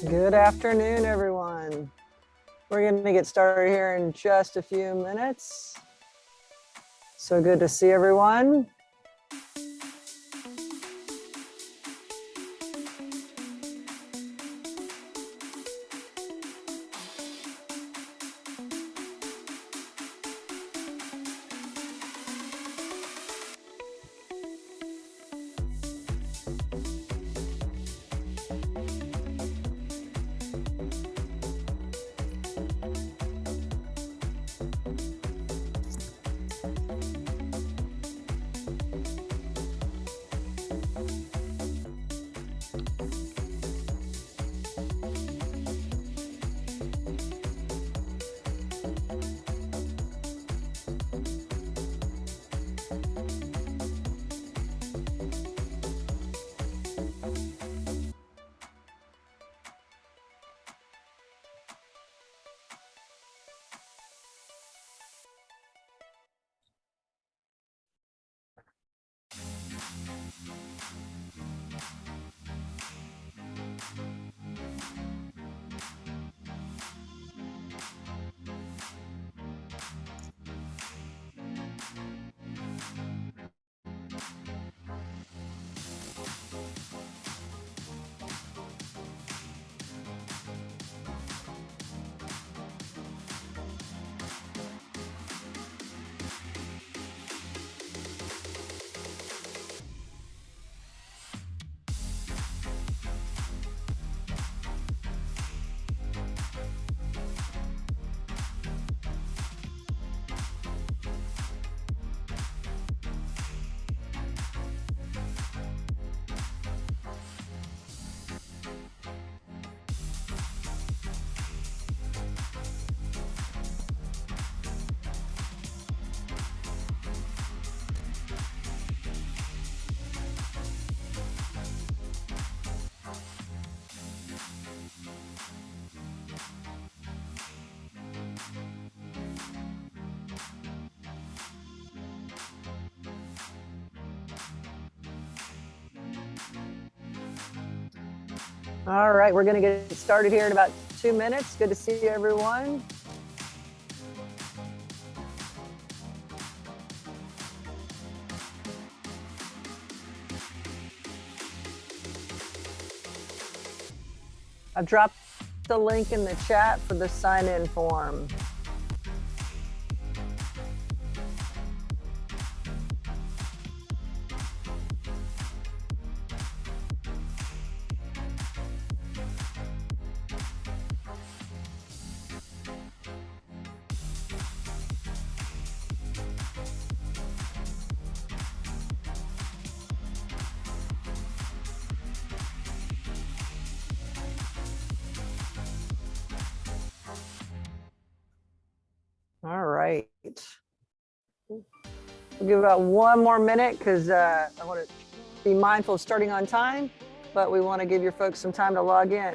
Good afternoon, everyone. We're going to get started here in just a few minutes. So good to see everyone. All right, we're going to get started here in about 2 minutes. Good to see everyone. I've dropped the link in the chat for the sign-in form. All right. We'll give about 1 more minute because I want to be mindful of starting on time, but we want to give your folks some time to log in.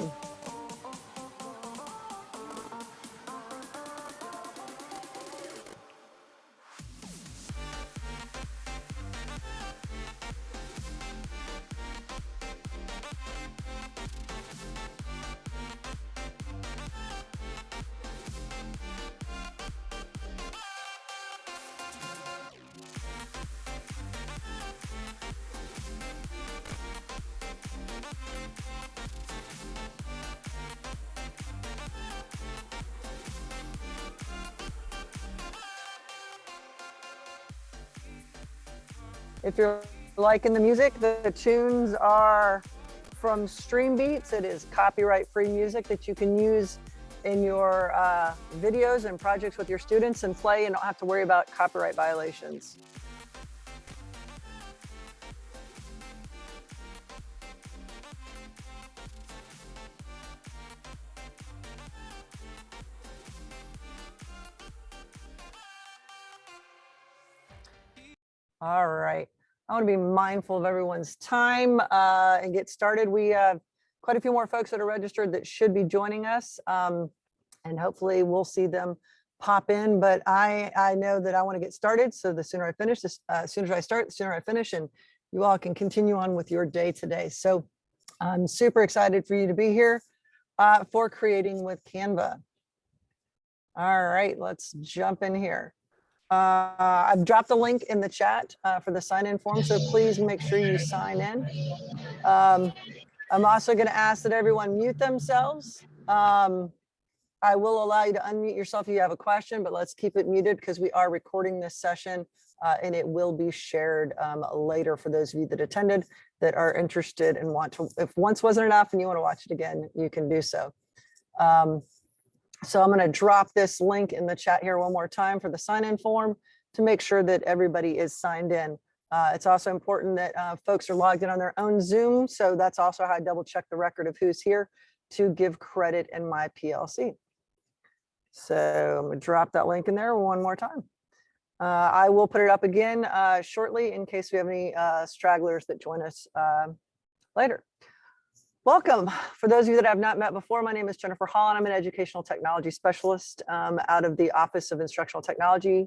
If you're liking the music, the tunes are from Stream Beats. It is copyright-free music that you can use in your videos and projects with your students and play and don't have to worry about copyright violations. All right. I want to be mindful of everyone's time and get started. We have quite a few more folks that are registered that should be joining us, and hopefully we'll see them pop in, but I know that I want to get started. So the sooner I finish, as soon as I start, the sooner I finish, and you all can continue on with your day today. So I'm super excited for you to be here for Creating with Canva. All right, let's jump in here. I've dropped a link in the chat for the sign-in form, so please make sure you sign in. I'm also going to ask that everyone mute themselves. I will allow you to unmute yourself if you have a question, but let's keep it muted because we are recording this session and it will be shared later for those of you that attended that are interested and want to, if once wasn't enough and you want to watch it again, you can do so. So I'm going to drop this link in the chat here one more time for the sign-in form to make sure that everybody is signed in. It's also important that folks are logged in on their own Zoom. So that's also how I double check the record of who's here to give credit in my PLC. So I'm going to drop that link in there one more time. I will put it up again shortly in case we have any stragglers that join us later. Welcome. For those of you that I've not met before, my name is Jennifer Hall, and I'm an educational technology specialist out of the Office of Instructional Technology.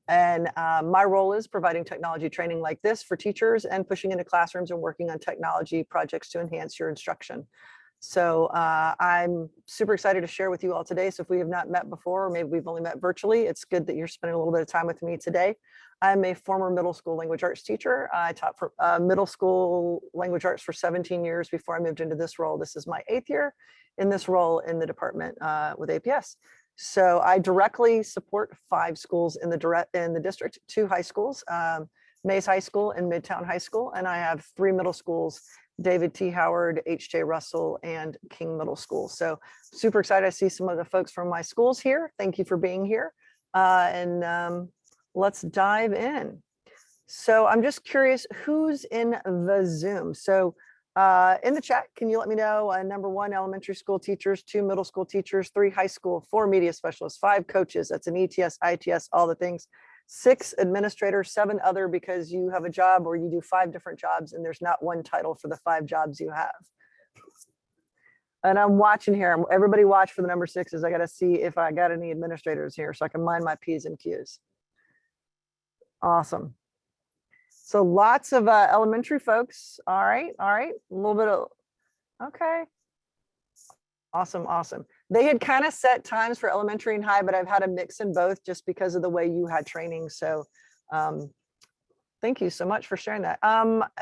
And my role is providing technology training like this for teachers and pushing into classrooms and working on technology projects to enhance your instruction. So I'm super excited to share with you all today. So if we have not met before, or maybe we've only met virtually, it's good that you're spending a little bit of time with me today. I'm a former middle school language arts teacher. I taught for middle school language arts for 17 years before I moved into this role. This is my 8th year in this role in the department with APS. So I directly support 5 schools in the district, 2 high schools, Mays High School and Midtown High School, and I have 3 middle schools, David T. Howard, H.J. Russell, and King Middle School. So super excited to see some of the folks from my schools here. Thank you for being here. Let's dive in. So I'm just curious, who's in the Zoom? So in the chat, can you let me know, number 1, elementary school teachers, 2 middle school teachers, 3 high school, 4 media specialists, 5 coaches, that's an ETS, ITS, all the things, 6 administrators, 7 other because you have a job or you do 5 different jobs and there's not one title for the 5 jobs you have. And I'm watching here, everybody watch for the number 6s. I got to see if I got any administrators here so I can mind my P's and Q's. Awesome. So lots of elementary folks. All right. A little bit of, okay. Awesome. They had kind of set times for elementary and high, but I've had a mix in both just because of the way you had training. So thank you so much for sharing that.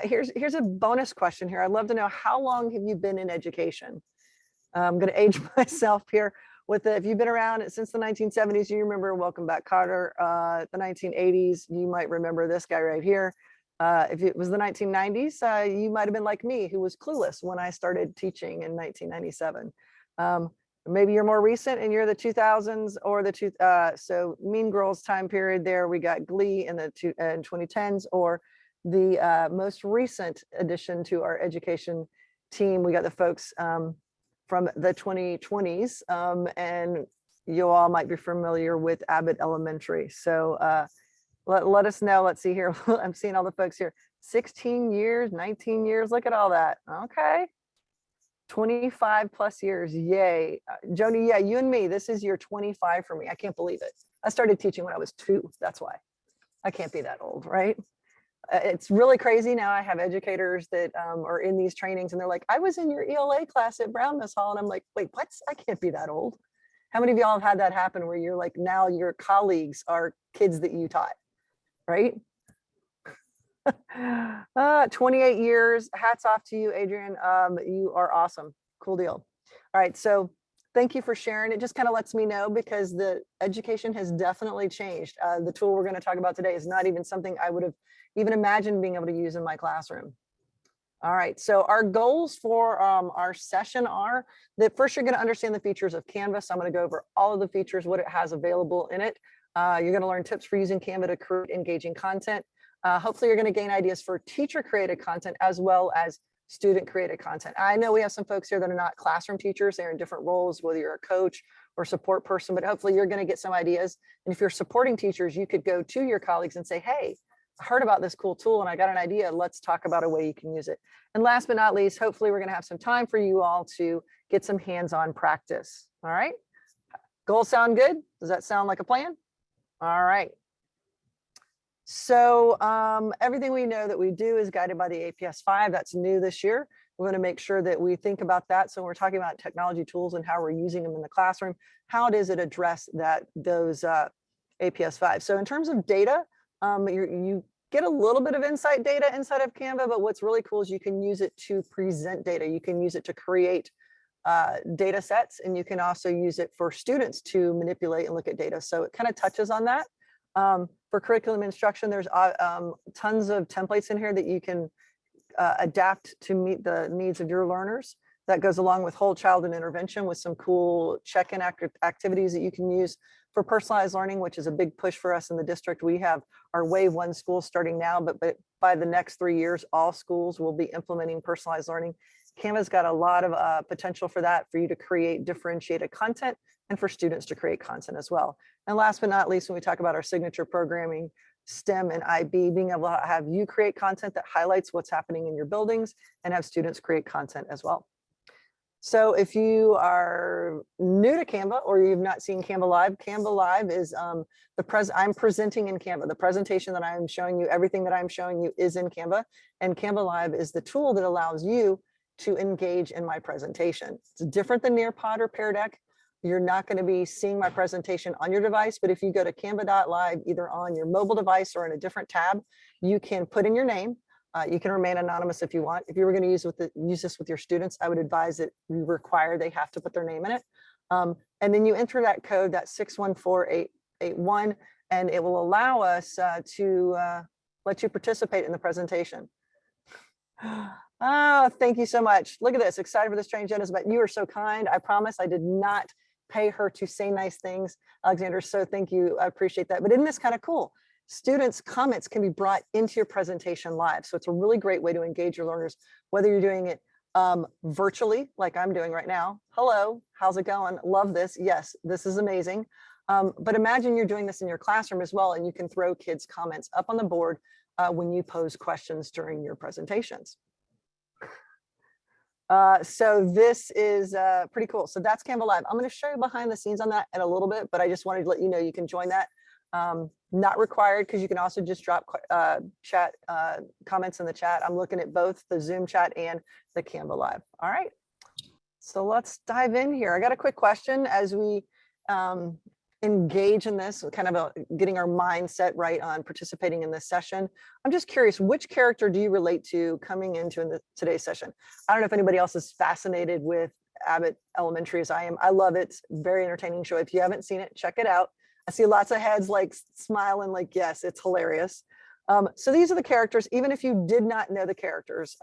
Here's a bonus question here. I'd love to know, how long have you been in education? I'm going to age myself here with it. If you've been around since the 1970s, you remember Welcome Back, Kotter. The 1980s, you might remember this guy right here. If it was the 1990s, you might have been like me, who was clueless when I started teaching in 1997. Maybe you're more recent and you're the 2000s or the so Mean Girls time period there. We got Glee in the 2010s, or the most recent addition to our education team. We got the folks from the 2020s, and you all might be familiar with Abbott Elementary. So let us know. Let's see here. I'm seeing all the folks here. 16 years, 19 years. Look at all that. Okay. 25 plus years. Yay. Joni, yeah, you and me, this is year 25 for me. I can't believe it. I started teaching when I was 2. That's why. I can't be that old, right? It's really crazy. Now I have educators that are in these trainings and they're like, I was in your ELA class at Brown, Miss Hall. And I'm like, wait, what? I can't be that old. How many of y'all have had that happen where you're like, now your colleagues are kids that you taught, right? 28 years. Hats off to you, Adrian. You are awesome. Cool deal. All right. So thank you for sharing. It just kind of lets me know, because the education has definitely changed. The tool we're going to talk about today is not even something I would have even imagined being able to use in my classroom. All right. So our goals for our session are that first, you're going to understand the features of Canva. So I'm going to go over all of the features, what it has available in it. You're going to learn tips for using Canva to create engaging content. Hopefully you're going to gain ideas for teacher created content as well as student created content. I know we have some folks here that are not classroom teachers. They're in different roles, whether you're a coach or support person, but hopefully you're going to get some ideas. And if you're supporting teachers, you could go to your colleagues and say, hey, I heard about this cool tool and I got an idea. Let's talk about a way you can use it. And last but not least, hopefully we're going to have some time for you all to get some hands-on practice. All right. Goals sound good? Does that sound like a plan? All right. So everything we know that we do is guided by the APS 5. That's new this year. We're going to make sure that we think about that. So when we're talking about technology tools and how we're using them in the classroom, how does it address those APS 5? So in terms of data, you get a little bit of insight data inside of Canva, but what's really cool is you can use it to present data. You can use it to create data sets, and you can also use it for students to manipulate and look at data. So it kind of touches on that. For curriculum instruction, there's tons of templates in here that you can adapt to meet the needs of your learners. That goes along with whole childhood intervention with some cool check-in activities that you can use for personalized learning, which is a big push for us in the district. We have our wave 1 schools starting now, but by the next 3 years, all schools will be implementing personalized learning. Canva's got a lot of potential for that, for you to create differentiated content and for students to create content as well. And last but not least, when we talk about our signature programming, STEM and IB, being able to have you create content that highlights what's happening in your buildings and have students create content as well. So if you are new to Canva or you've not seen Canva Live is I'm presenting in Canva. The presentation that I'm showing you, everything that I'm showing you is in Canva, and Canva Live is the tool that allows you to engage in my presentation. It's different than Nearpod or Pear Deck. You're not going to be seeing my presentation on your device, but if you go to canva.live, either on your mobile device or in a different tab, you can put in your name. You can remain anonymous if you want. If you were going to use this with your students, I would advise that you require they have to put their name in it. And then you enter that code, that 614881, and it will allow us to let you participate in the presentation. Oh, thank you so much. Look at this. Excited for this training, Jenna's, but you are so kind. I promise I did not pay her to say nice things, Alexander. So thank you. I appreciate that. But isn't this kind of cool? Students' comments can be brought into your presentation live. So it's a really great way to engage your learners, whether you're doing it virtually, like I'm doing right now. Hello, how's it going? Love this. Yes, this is amazing. But imagine you're doing this in your classroom as well, and you can throw kids' comments up on the board when you pose questions during your presentations. So this is pretty cool. So that's Canva Live. I'm going to show you behind the scenes on that in a little bit, but I just wanted to let you know you can join that. Not required, because you can also just drop chat comments in the chat. I'm looking at both the Zoom chat and the Canva Live. All right, so let's dive in here. I got a quick question as we engage in this, kind of getting our mindset right on participating in this session. I'm just curious, which character do you relate to coming into today's session? I don't know if anybody else is fascinated with Abbott Elementary as I am. I love it. Very entertaining show. If you haven't seen it, check it out. I see lots of heads like smiling, like, yes, it's hilarious. So these are the characters, even if you did not know the characters.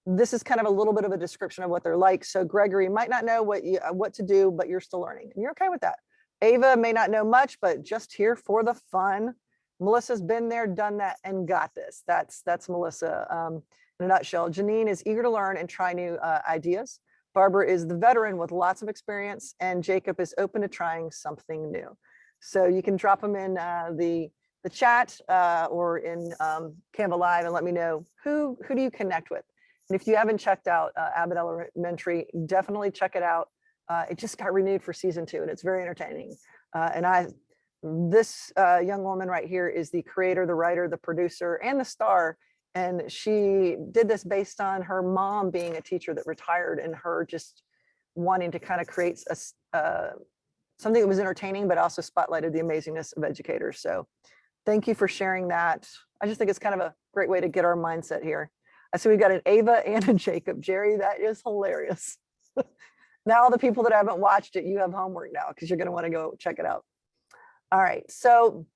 This is kind of a little bit of a description of what they're like. So Gregory might not know what to do, but you're still learning, and you're okay with that. Ava may not know much, but just here for the fun. Melissa's been there, done that, and got this. That's Melissa in a nutshell. Janine is eager to learn and try new ideas. Barbara is the veteran with lots of experience, and Jacob is open to trying something new. So you can drop them in the chat or in Canva Live and let me know who do you connect with. And if you haven't checked out Abbott Elementary, definitely check it out. It just got renewed for season 2, and it's very entertaining. This young woman right here is the creator, the writer, the producer, and the star. And she did this based on her mom being a teacher that retired, and her just wanting to kind of create something that was entertaining, but also spotlighted the amazingness of educators. So thank you for sharing that. I just think it's kind of a great way to get our mindset here. I see we've got an Ava and a Jacob. Jerry, that is hilarious. Now, all the people that haven't watched it, you have homework now because you're going to want to go check it out. All right, so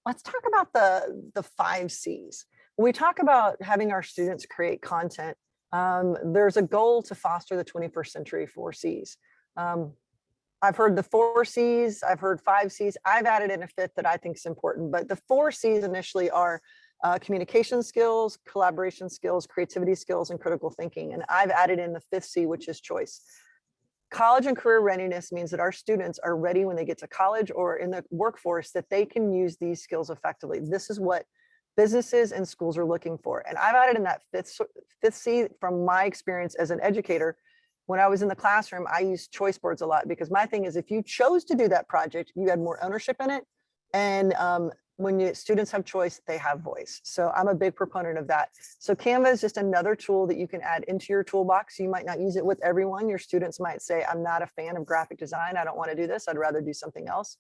let's talk about the 5 C's. When we talk about having our students create content, there's a goal to foster the 21st century 4 C's. I've heard the 4 C's, I've heard 5 C's. I've added in a 5th that I think is important, but the 4 C's initially are communication skills, collaboration skills, creativity skills, and critical thinking. And I've added in the 5th C, which is choice. College and career readiness means that our students are ready when they get to college or in the workforce, that they can use these skills effectively. This is what businesses and schools are looking for. And I've added in that 5th C from my experience as an educator. when I was in the classroom, I used choice boards a lot because my thing is if you chose to do that project, you had more ownership in it. And when students have choice, they have voice. So I'm a big proponent of that. So Canva is just another tool that you can add into your toolbox. You might not use it with everyone. Your students might say, I'm not a fan of graphic design. I don't want to do this. I'd rather do something else.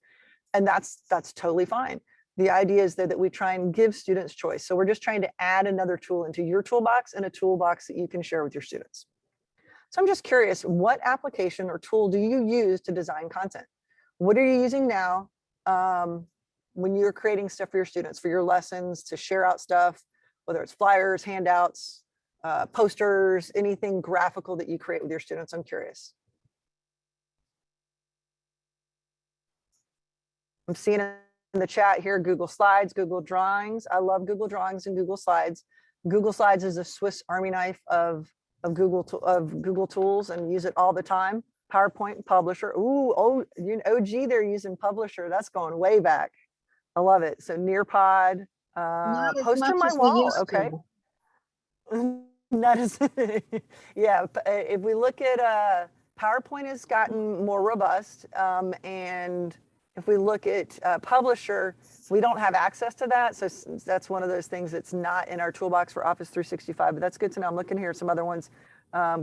And that's totally fine. The idea is that we try and give students choice. So we're just trying to add another tool into your toolbox and a toolbox that you can share with your students. So I'm just curious, what application or tool do you use to design content? What are you using now when you're creating stuff for your students, for your lessons, to share out stuff, whether it's flyers, handouts, posters, anything graphical that you create with your students? I'm curious. I'm seeing in the chat here, Google Slides, Google Drawings. I love Google Drawings and Google Slides. Google Slides is a Swiss Army knife of Google tools and use it all the time. PowerPoint and Publisher. Ooh, oh, OG, they're using Publisher. That's going way back. I love it. So Nearpod, poster my wall. Okay. Not as, yeah. If we look at PowerPoint has gotten more robust, and if we look at Publisher, we don't have access to that. So that's one of those things that's not in our toolbox for Office 365, but that's good to know. I'm looking here at some other ones.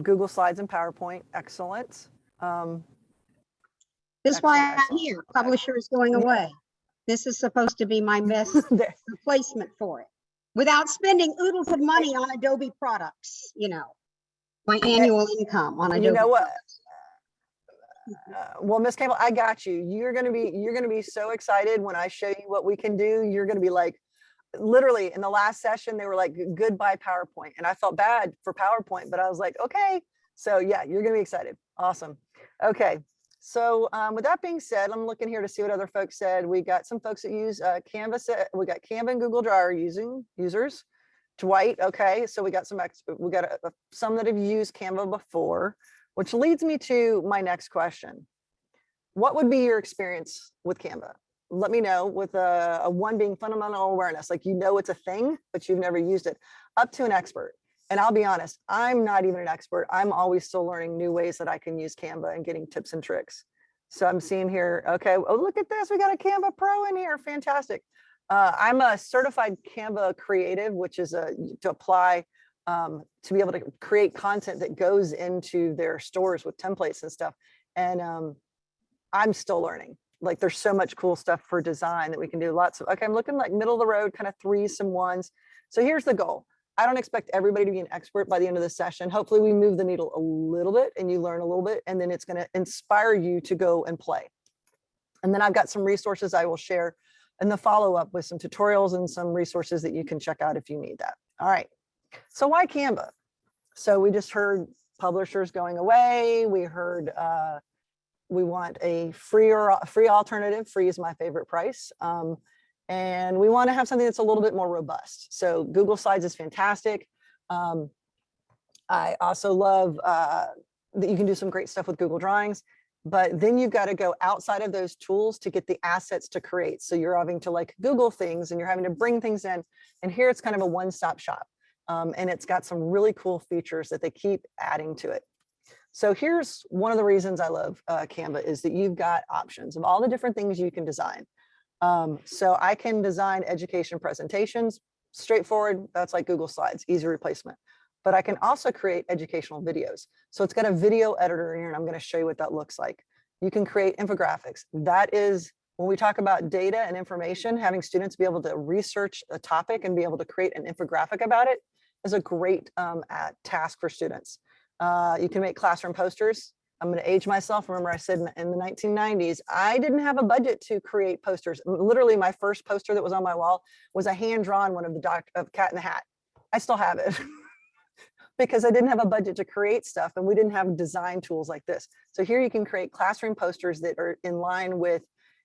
Google Slides and PowerPoint, excellent. This is why I'm here. Publisher is going away. This is supposed to be my best replacement for it. Without spending oodles of money on Adobe products, you know, my annual income on Adobe. You know what? Well, Miss Campbell, I got you. You're gonna be so excited when I show you what we can do. You're gonna be like, literally in the last session, they were like, goodbye PowerPoint. And I felt bad for PowerPoint, but I was like, okay. So yeah, you're gonna be excited. Awesome. Okay. So with that being said, I'm looking here to see what other folks said. We got some folks that use Canva. We got Canva and Google Drive users. Dwight, okay. So we got some some that have used Canva before. Which leads me to my next question. What would be your experience with Canva? Let me know, with a one being fundamental awareness, like you know it's a thing, but you've never used it, up to an expert. And I'll be honest, I'm not even an expert. I'm always still learning new ways that I can use Canva and getting tips and tricks. So I'm seeing here, okay, oh, look at this. We got a Canva Pro in here, fantastic. I'm a certified Canva creative, which is to apply to be able to create content that goes into their stores with templates and stuff. And I'm still learning. Like there's so much cool stuff for design that we can do. Lots of, okay, I'm looking like middle of the road, kind of threes, some ones. So here's the goal. I don't expect everybody to be an expert by the end of the session. Hopefully we move the needle a little bit and you learn a little bit, and then it's going to inspire you to go and play. And then I've got some resources I will share in the follow-up with some tutorials and some resources that you can check out if you need that. All right. So why Canva? So we just heard publishers going away. We heard we want a free alternative. Free is my favorite price. And we want to have something that's a little bit more robust. So Google Slides is fantastic. I also love that you can do some great stuff with Google Drawings, but then you've got to go outside of those tools to get the assets to create. So you're having to like Google things and you're having to bring things in. And here it's kind of a one-stop shop. And it's got some really cool features that they keep adding to it. So here's one of the reasons I love Canva is that you've got options of all the different things you can design. So I can design education presentations, straightforward. That's like Google Slides, easy replacement. But I can also create educational videos. So it's got a video editor here, and I'm going to show you what that looks like. You can create infographics. That is, when we talk about data and information, having students be able to research a topic and be able to create an infographic about it is a great task for students. You can make classroom posters. I'm going to age myself. Remember, I said in the 1990s, I didn't have a budget to create posters. Literally, my first poster that was on my wall was a hand-drawn one of of Cat in the Hat. I still have it because I didn't have a budget to create stuff, and we didn't have design tools like this. So here you can create classroom posters that are in line with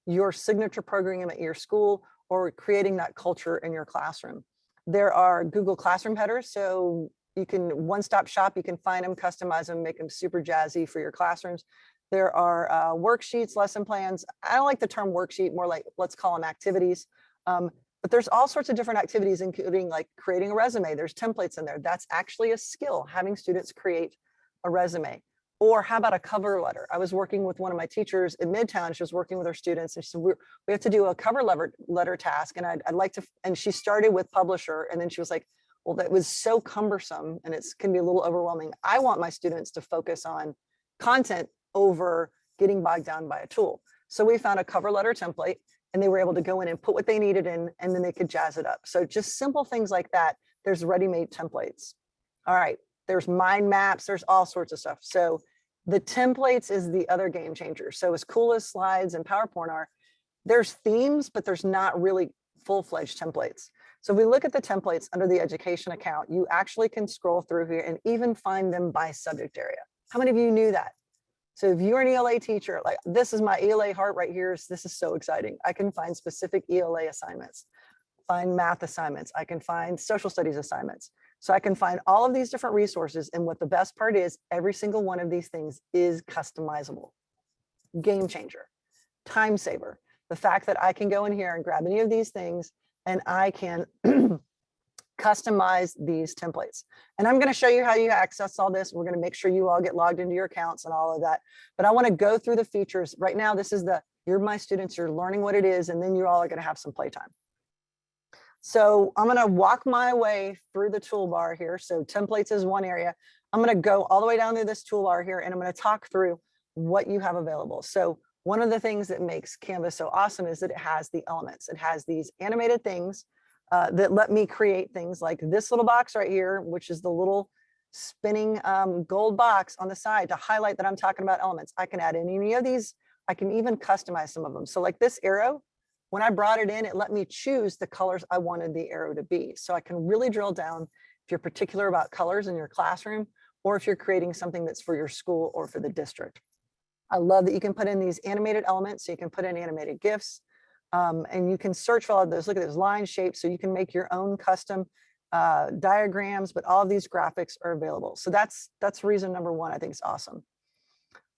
your signature program at your school or creating that culture in your classroom. There are Google Classroom headers, so you can one-stop shop, you can find them, customize them, make them super jazzy for your classrooms. There are worksheets, lesson plans. I don't like the term worksheet, more like, let's call them activities. But there's all sorts of different activities, including like creating a resume. There's templates in there. That's actually a skill, having students create a resume. Or how about a cover letter? I was working with one of my teachers in Midtown. She was working with her students, and she said, we have to do a cover letter task. And I'd like to, and she started with publisher. And then she was like, well, that was so cumbersome and it can be a little overwhelming. I want my students to focus on content over getting bogged down by a tool. So we found a cover letter template, and they were able to go in and put what they needed in, and then they could jazz it up. So just simple things like that. There's ready-made templates. All right, there's mind maps, there's all sorts of stuff. So the templates is the other game changer. So as cool as slides and PowerPoint are, there's themes, but there's not really full-fledged templates. So if we look at the templates under the education account, you actually can scroll through here and even find them by subject area. How many of you knew that? So if you're an ELA teacher, like this is my ELA heart right here. This is so exciting. I can find specific ELA assignments, find math assignments. I can find social studies assignments. So I can find all of these different resources. And what the best part is, every single one of these things is customizable. Game changer, time saver. The fact that I can go in here and grab any of these things and I can customize these templates. And I'm going to show you how you access all this. We're going to make sure you all get logged into your accounts and all of that. But I want to go through the features. Right now, this is you're my students, you're learning what it is, and then you all are going to have some playtime. So I'm going to walk my way through the toolbar here. So templates is one area. I'm going to go all the way down to this toolbar here, and I'm going to talk through what you have available. So one of the things that makes Canva so awesome is that it has the elements. It has these animated things that let me create things like this little box right here, which is the little spinning gold box on the side to highlight that I'm talking about elements. I can add in any of these. I can even customize some of them. So like this arrow, when I brought it in, it let me choose the colors I wanted the arrow to be. So I can really drill down if you're particular about colors in your classroom, or if you're creating something that's for your school or for the district. I love that you can put in these animated elements. So you can put in animated GIFs, and you can search for all of those. Look at those line shapes. So you can make your own custom diagrams, but all of these graphics are available. So that's reason number one. I think it's awesome.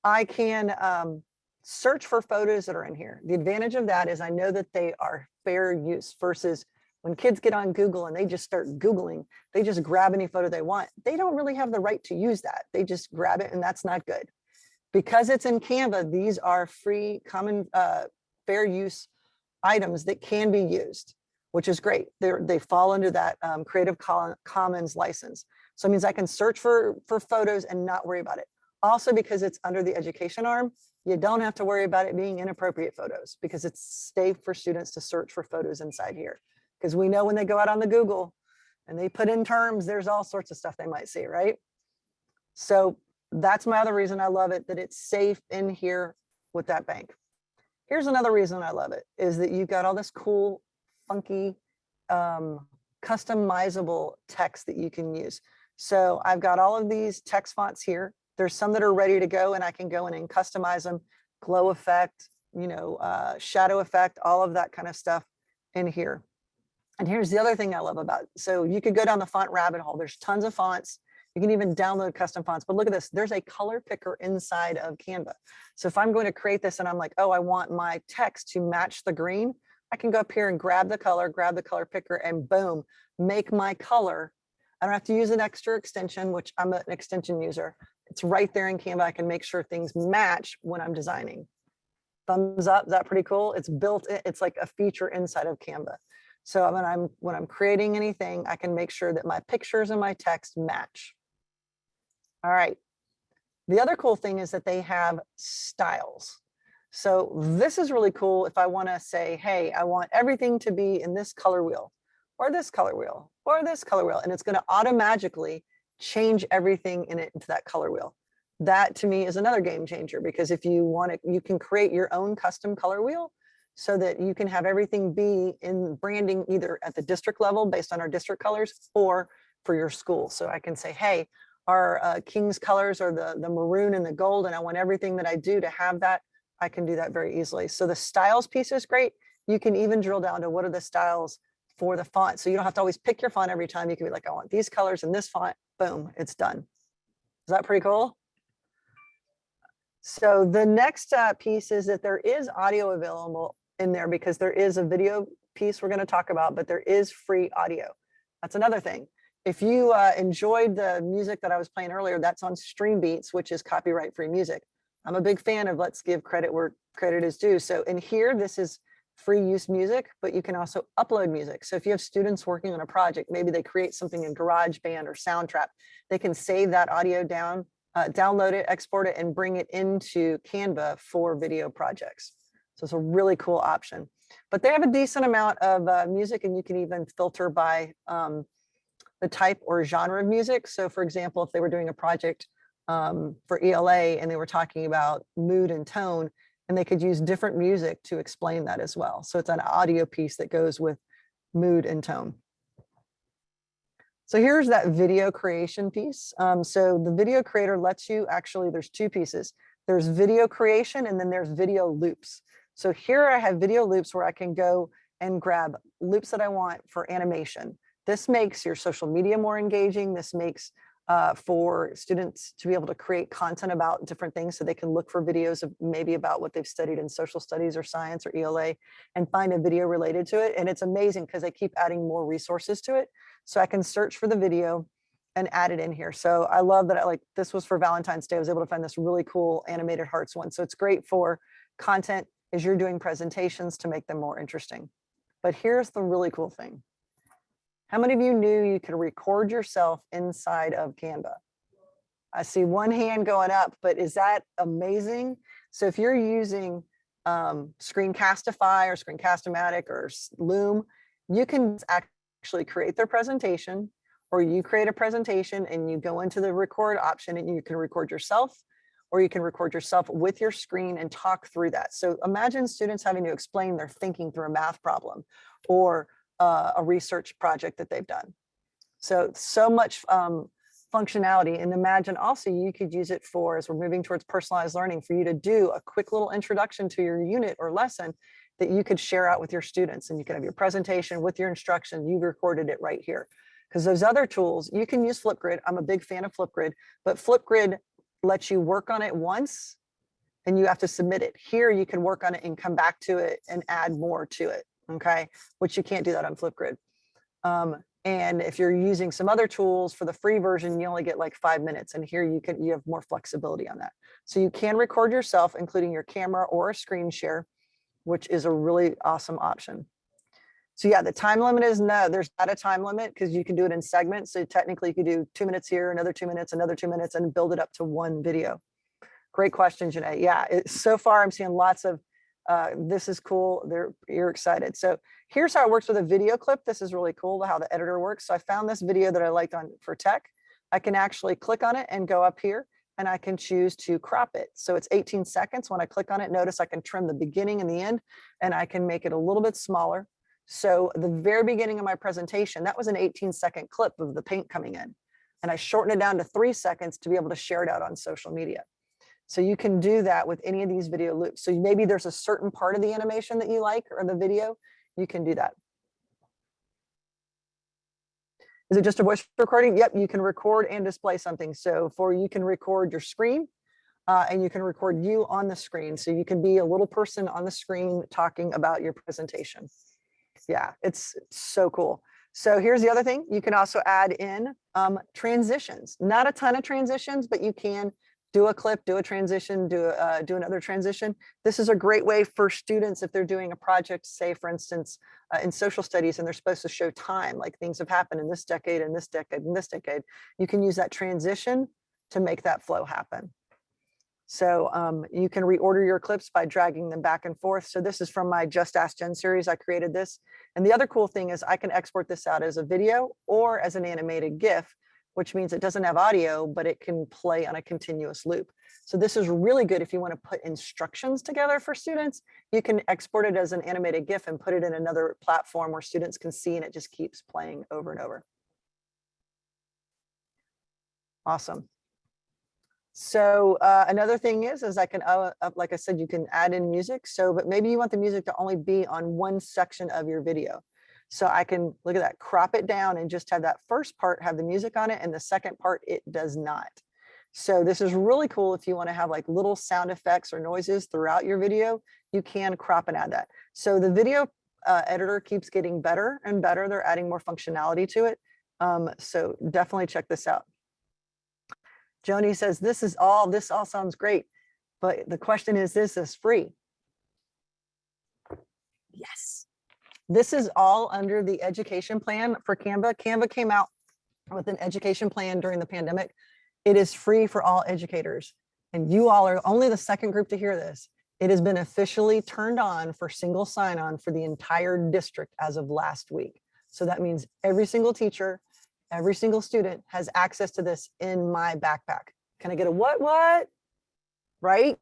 I can search for photos that are in here. The advantage of that is I know that they are fair use versus when kids get on Google and they just start Googling, they just grab any photo they want. They don't really have the right to use that. They just grab it, and that's not good. Because it's in Canva, these are free, common, fair use items that can be used, which is great. They fall under that Creative Commons license. So it means I can search for photos and not worry about it. Also, because it's under the education arm, you don't have to worry about it being inappropriate photos, because it's safe for students to search for photos inside here. Because we know when they go out on the Google and they put in terms, there's all sorts of stuff they might see, right? So that's my other reason I love it, that it's safe in here with that bank. Here's another reason I love it, is that you've got all this cool, funky, customizable text that you can use. So I've got all of these text fonts here. There's some that are ready to go, and I can go in and customize them, glow effect, shadow effect, all of that kind of stuff in here. And here's the other thing I love about it. So you could go down the font rabbit hole. There's tons of fonts. You can even download custom fonts, but look at this. There's a color picker inside of Canva. So if I'm going to create this and I'm like, oh, I want my text to match the green, I can go up here and grab the color picker, and boom, make my color. I don't have to use an extra extension, which I'm an extension user. It's right there in Canva. I can make sure things match when I'm designing. Thumbs up, is that pretty cool? It's built in, it's like a feature inside of Canva. So when I'm creating anything, I can make sure that my pictures and my text match. All right. The other cool thing is that they have styles. So this is really cool if I want to say, hey, I want everything to be in this color wheel, or this color wheel, or this color wheel, and it's going to automatically change everything in it into that color wheel. That to me is another game changer, because if you want it, you can create your own custom color wheel so that you can have everything be in branding either at the district level based on our district colors, or for your school. So I can say, hey, our King's colors are the maroon and the gold, and I want everything that I do to have that. I can do that very easily. So the styles piece is great. You can even drill down to what are the styles for the font. So you don't have to always pick your font every time. You can be like, I want these colors in this font. Boom, it's done. Is that pretty cool? So the next piece is that there is audio available in there, because there is a video piece we're going to talk about, but there is free audio. That's another thing. if you enjoyed the music that I was playing earlier, that's on Stream Beats, which is copyright free music. I'm a big fan of let's give credit where credit is due. So in here, this is free use music, but you can also upload music. So if you have students working on a project, maybe they create something in GarageBand or Soundtrap, they can save that audio down, download it, export it, and bring it into Canva for video projects. So it's a really cool option. But they have a decent amount of music, and you can even filter by the type or genre of music. So for example, if they were doing a project for ELA and they were talking about mood and tone, and they could use different music to explain that as well. So it's an audio piece that goes with mood and tone. So here's that video creation piece. So the video creator lets you actually, there's two pieces. There's video creation and then there's video loops. So here I have video loops where I can go and grab loops that I want for animation. This makes your social media more engaging. This makes for students to be able to create content about different things, so they can look for videos of maybe about what they've studied in social studies or science or ELA and find a video related to it. And it's amazing because they keep adding more resources to it. So I can search for the video and add it in here. So I love that. This was for Valentine's Day. I was able to find this really cool animated hearts one. So it's great for content as you're doing presentations to make them more interesting. But here's the really cool thing. How many of you knew you could record yourself inside of Canva? I see one hand going up, but is that amazing? So if you're using Screencastify or Screencast-O-Matic or Loom, you can actually create their presentation, or you create a presentation and you go into the record option and you can record yourself, or you can record yourself with your screen and talk through that. So imagine students having to explain their thinking through a math problem or a research project that they've done. So much functionality. And imagine also you could use it for, as we're moving towards personalized learning, for you to do a quick little introduction to your unit or lesson that you could share out with your students. And you can have your presentation with your instruction. You recorded it right here. Because those other tools, you can use Flipgrid. I'm a big fan of Flipgrid, but Flipgrid lets you work on it once and you have to submit it. Here you can work on it and come back to it and add more to it. Okay, which you can't do that on Flipgrid. And if you're using some other tools for the free version, you only get like 5 minutes. And here you have more flexibility on that. So you can record yourself, including your camera or a screen share, which is a really awesome option. So yeah, the time limit is no, there's not a time limit because you can do it in segments. So technically you could do 2 minutes here, another 2 minutes, another 2 minutes, and build it up to one video. Great question, Janae. Yeah, so far I'm seeing lots of this is cool. You're excited. So here's how it works with a video clip. This is really cool how the editor works. So I found this video that I liked for tech. I can actually click on it and go up here and I can choose to crop it. So it's 18 seconds. When I click on it, notice I can trim the beginning and the end, and I can make it a little bit smaller. So the very beginning of my presentation, that was an 18-second clip of the paint coming in. And I shortened it down to 3 seconds to be able to share it out on social media. So you can do that with any of these video loops. So maybe there's a certain part of the animation that you like or the video, you can do that. Is it just a voice recording? Yep, you can record and display something. So you can record your screen and you can record you on the screen. So you can be a little person on the screen talking about your presentation. Yeah, it's so cool. So here's the other thing. You can also add in transitions. Not a ton of transitions, but you can do a clip, do a transition, do another transition. This is a great way for students if they're doing a project, say for instance, in social studies, and they're supposed to show time, like things have happened in this decade, and this decade, and this decade. You can use that transition to make that flow happen. So you can reorder your clips by dragging them back and forth. So this is from my Just Ask Jen series. I created this. And the other cool thing is I can export this out as a video or as an animated GIF, which means it doesn't have audio, but it can play on a continuous loop. So this is really good if you want to put instructions together for students. You can export it as an animated GIF and put it in another platform where students can see, and it just keeps playing over and over. Awesome. So another thing is I can, like I said, you can add in music. So, but maybe you want the music to only be on one section of your video. So I can, look at that, crop it down and just have that first part have the music on it, and the second part, it does not. So this is really cool if you want to have like little sound effects or noises throughout your video, you can crop and add that. So the video editor keeps getting better and better. They're adding more functionality to it. So definitely check this out. Joni says, this all sounds great, but the question is this free? Yes. This is all under the education plan for Canva. Canva came out with an education plan during the pandemic. It is free for all educators. And you all are only the second group to hear this. It has been officially turned on for single sign-on for the entire district as of last week. So that means every single teacher, every single student has access to this in my backpack. Can I get a what? Right?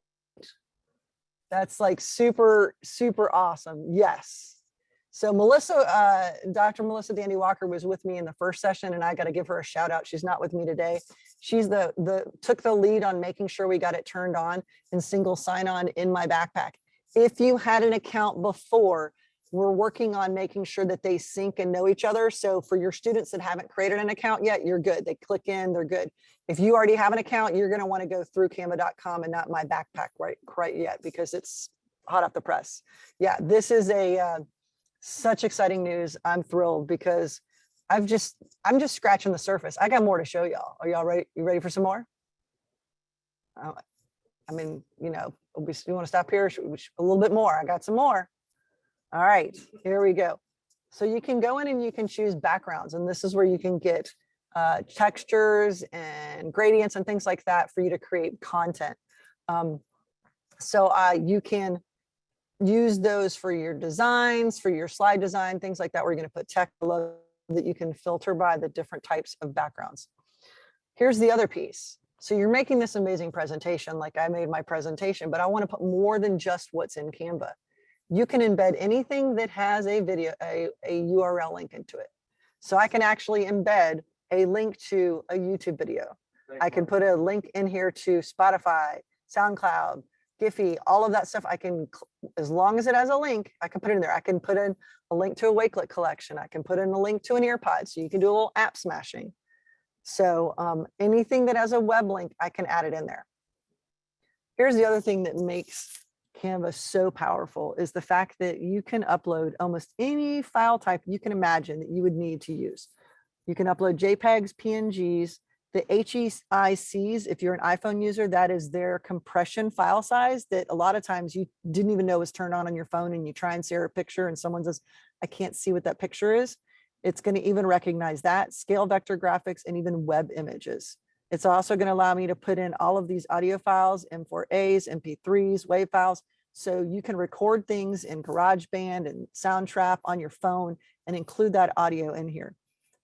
That's like super, super awesome. Yes. So Melissa, Dr. Melissa Dandy Walker was with me in the first session, and I got to give her a shout out. She's not with me today. She's took the lead on making sure we got it turned on and single sign on in my backpack. If you had an account before, we're working on making sure that they sync and know each other. So for your students that haven't created an account yet, you're good. They click in, they're good. If you already have an account, you're going to want to go through canva.com and not my backpack right yet, because it's hot off the press. Yeah, this is such exciting news. I'm thrilled because I'm just scratching the surface. I got more to show y'all. Are y'all ready? You ready for some more? I mean, you know, you want to stop here? A little bit more. I got some more. All right, here we go. So you can go in and you can choose backgrounds, and this is where you can get textures and gradients and things like that for you to create content. So you can use those for your designs, for your slide design, things like that, where you're going to put text below that you can filter by the different types of backgrounds. Here's the other piece. So you're making this amazing presentation, like I made my presentation, but I want to put more than just what's in Canva. You can embed anything that has a video, a URL link into it. So I can actually embed a link to a YouTube video. I can put a link in here to Spotify, SoundCloud, Giphy, all of that stuff. I can, as long as it has a link, I can put it in there. I can put in a link to a Wakelet collection. I can put in a link to an earpod, so you can do a little app smashing. So anything that has a web link, I can add it in there. Here's the other thing that makes Canva so powerful is the fact that you can upload almost any file type you can imagine that you would need to use. You can upload JPEGs, PNGs, the HEICs. If you're an iPhone user, that is their compression file size that a lot of times you didn't even know was turned on your phone, and you try and share a picture and someone says, I can't see what that picture is. It's going to even recognize that, scale vector graphics, and even web images. It's also going to allow me to put in all of these audio files, M4As, MP3s, WAV files. So you can record things in GarageBand and Soundtrap on your phone and include that audio in here.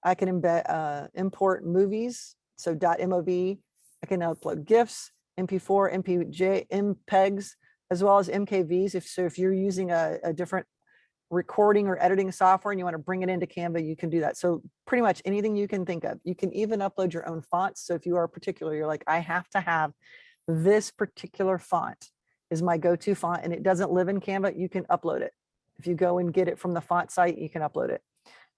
I can embed, import movies, so .mov. I can upload GIFs, MP4, MPJ, MPEGs, as well as MKVs. If you're using a different recording or editing software and you want to bring it into Canva, you can do that. So pretty much anything you can think of. You can even upload your own fonts. So if you are particular, you're like, I have to have this particular font is my go-to font, and it doesn't live in Canva, you can upload it. If you go and get it from the font site, you can upload it.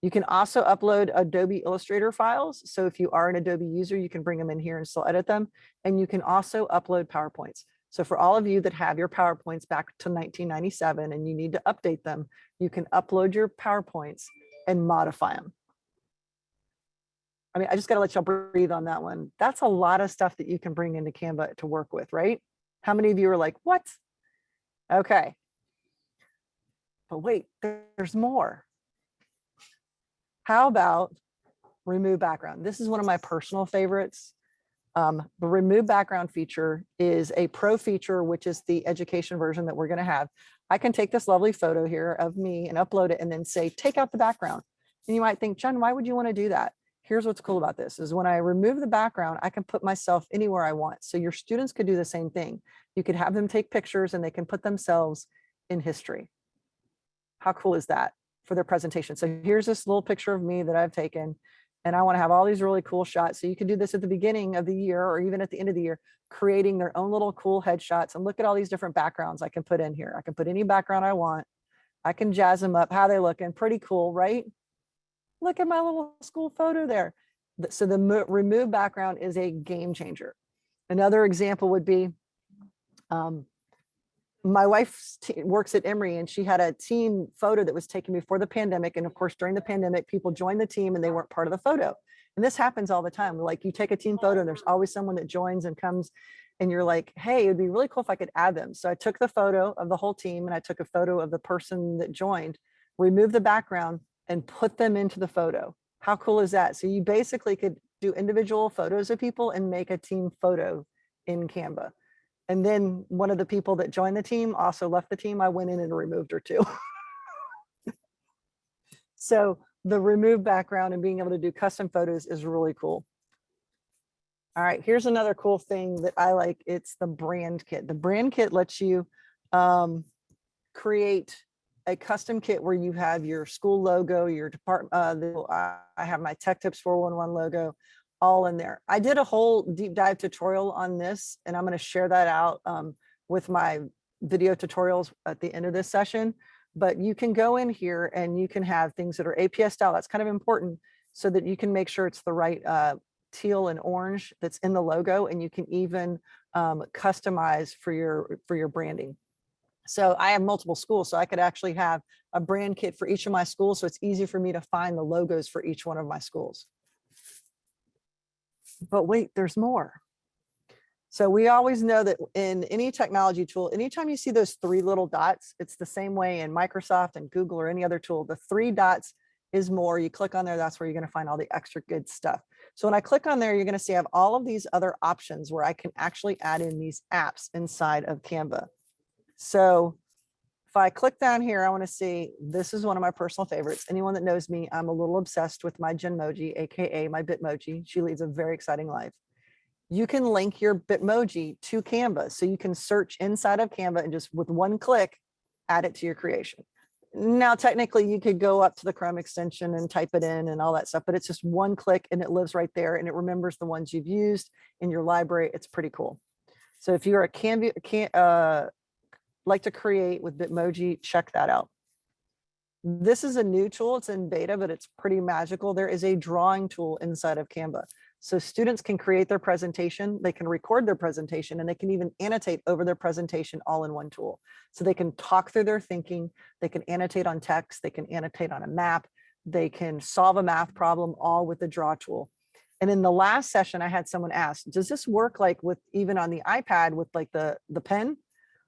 You can also upload Adobe Illustrator files. So if you are an Adobe user, you can bring them in here and still edit them. And you can also upload PowerPoints. So for all of you that have your PowerPoints back to 1997 and you need to update them, you can upload your PowerPoints and modify them. I mean, I just got to let y'all breathe on that one. That's a lot of stuff that you can bring into Canva to work with, right? How many of you are like, what? Okay. But wait, there's more. How about remove background? This is one of my personal favorites. The remove background feature is a pro feature, which is the education version that we're going to have. I can take this lovely photo here of me and upload it and then say, take out the background. And you might think, Jen, why would you want to do that? Here's what's cool about this is when I remove the background, I can put myself anywhere I want. So your students could do the same thing. You could have them take pictures and they can put themselves in history. How cool is that for their presentation? So here's this little picture of me that I've taken, and I want to have all these really cool shots. So you can do this at the beginning of the year or even at the end of the year, creating their own little cool headshots. And look at all these different backgrounds I can put in here. I can put any background I want. I can jazz them up, how they looking. Pretty cool, right? Look at my little school photo there. So the remove background is a game changer. Another example would be, my wife works at Emory, and she had a team photo that was taken before the pandemic. And of course, during the pandemic, people joined the team and they weren't part of the photo. And this happens all the time. Like, you take a team photo and there's always someone that joins and comes, and you're like, hey, it'd be really cool if I could add them. So I took the photo of the whole team and I took a photo of the person that joined, removed the background, and put them into the photo. How cool is that? So you basically could do individual photos of people and make a team photo in Canva. And then one of the people that joined the team also left the team. I went in and removed her too. So the remove background and being able to do custom photos is really cool. All right, here's another cool thing that I like. It's the brand kit. The brand kit lets you create a custom kit where you have your school logo, your department. I have my Tech Tips 411 logo all in there. I did a whole deep dive tutorial on this, and I'm going to share that out with my video tutorials at the end of this session. But you can go in here and you can have things that are APS style. That's kind of important, so that you can make sure it's the right teal and orange that's in the logo, and you can even customize for your branding. So I have multiple schools, so I could actually have a brand kit for each of my schools, so it's easy for me to find the logos for each one of my schools. But wait, there's more. So we always know that in any technology tool, anytime you see those three little dots, it's the same way in Microsoft and Google or any other tool. The three dots is more. You click on there, that's where you're going to find all the extra good stuff. So when I click on there, you're going to see I have all of these other options where I can actually add in these apps inside of Canva. So if I click down here, I want to see, this is one of my personal favorites. Anyone that knows me, I'm a little obsessed with my Genmoji, AKA my Bitmoji. She leads a very exciting life. You can link your Bitmoji to Canva. So you can search inside of Canva and just with one click, add it to your creation. Now, technically you could go up to the Chrome extension and type it in and all that stuff, but it's just one click and it lives right there and it remembers the ones you've used in your library. It's pretty cool. So if you're a Canva, like to create with Bitmoji, check that out. This is a new tool. It's in beta, but it's pretty magical. There is a drawing tool inside of Canva. So students can create their presentation, they can record their presentation, and they can even annotate over their presentation all in one tool. So they can talk through their thinking, they can annotate on text, they can annotate on a map, they can solve a math problem all with the draw tool. And in the last session, I had someone ask, does this work like with even on the iPad with like the pen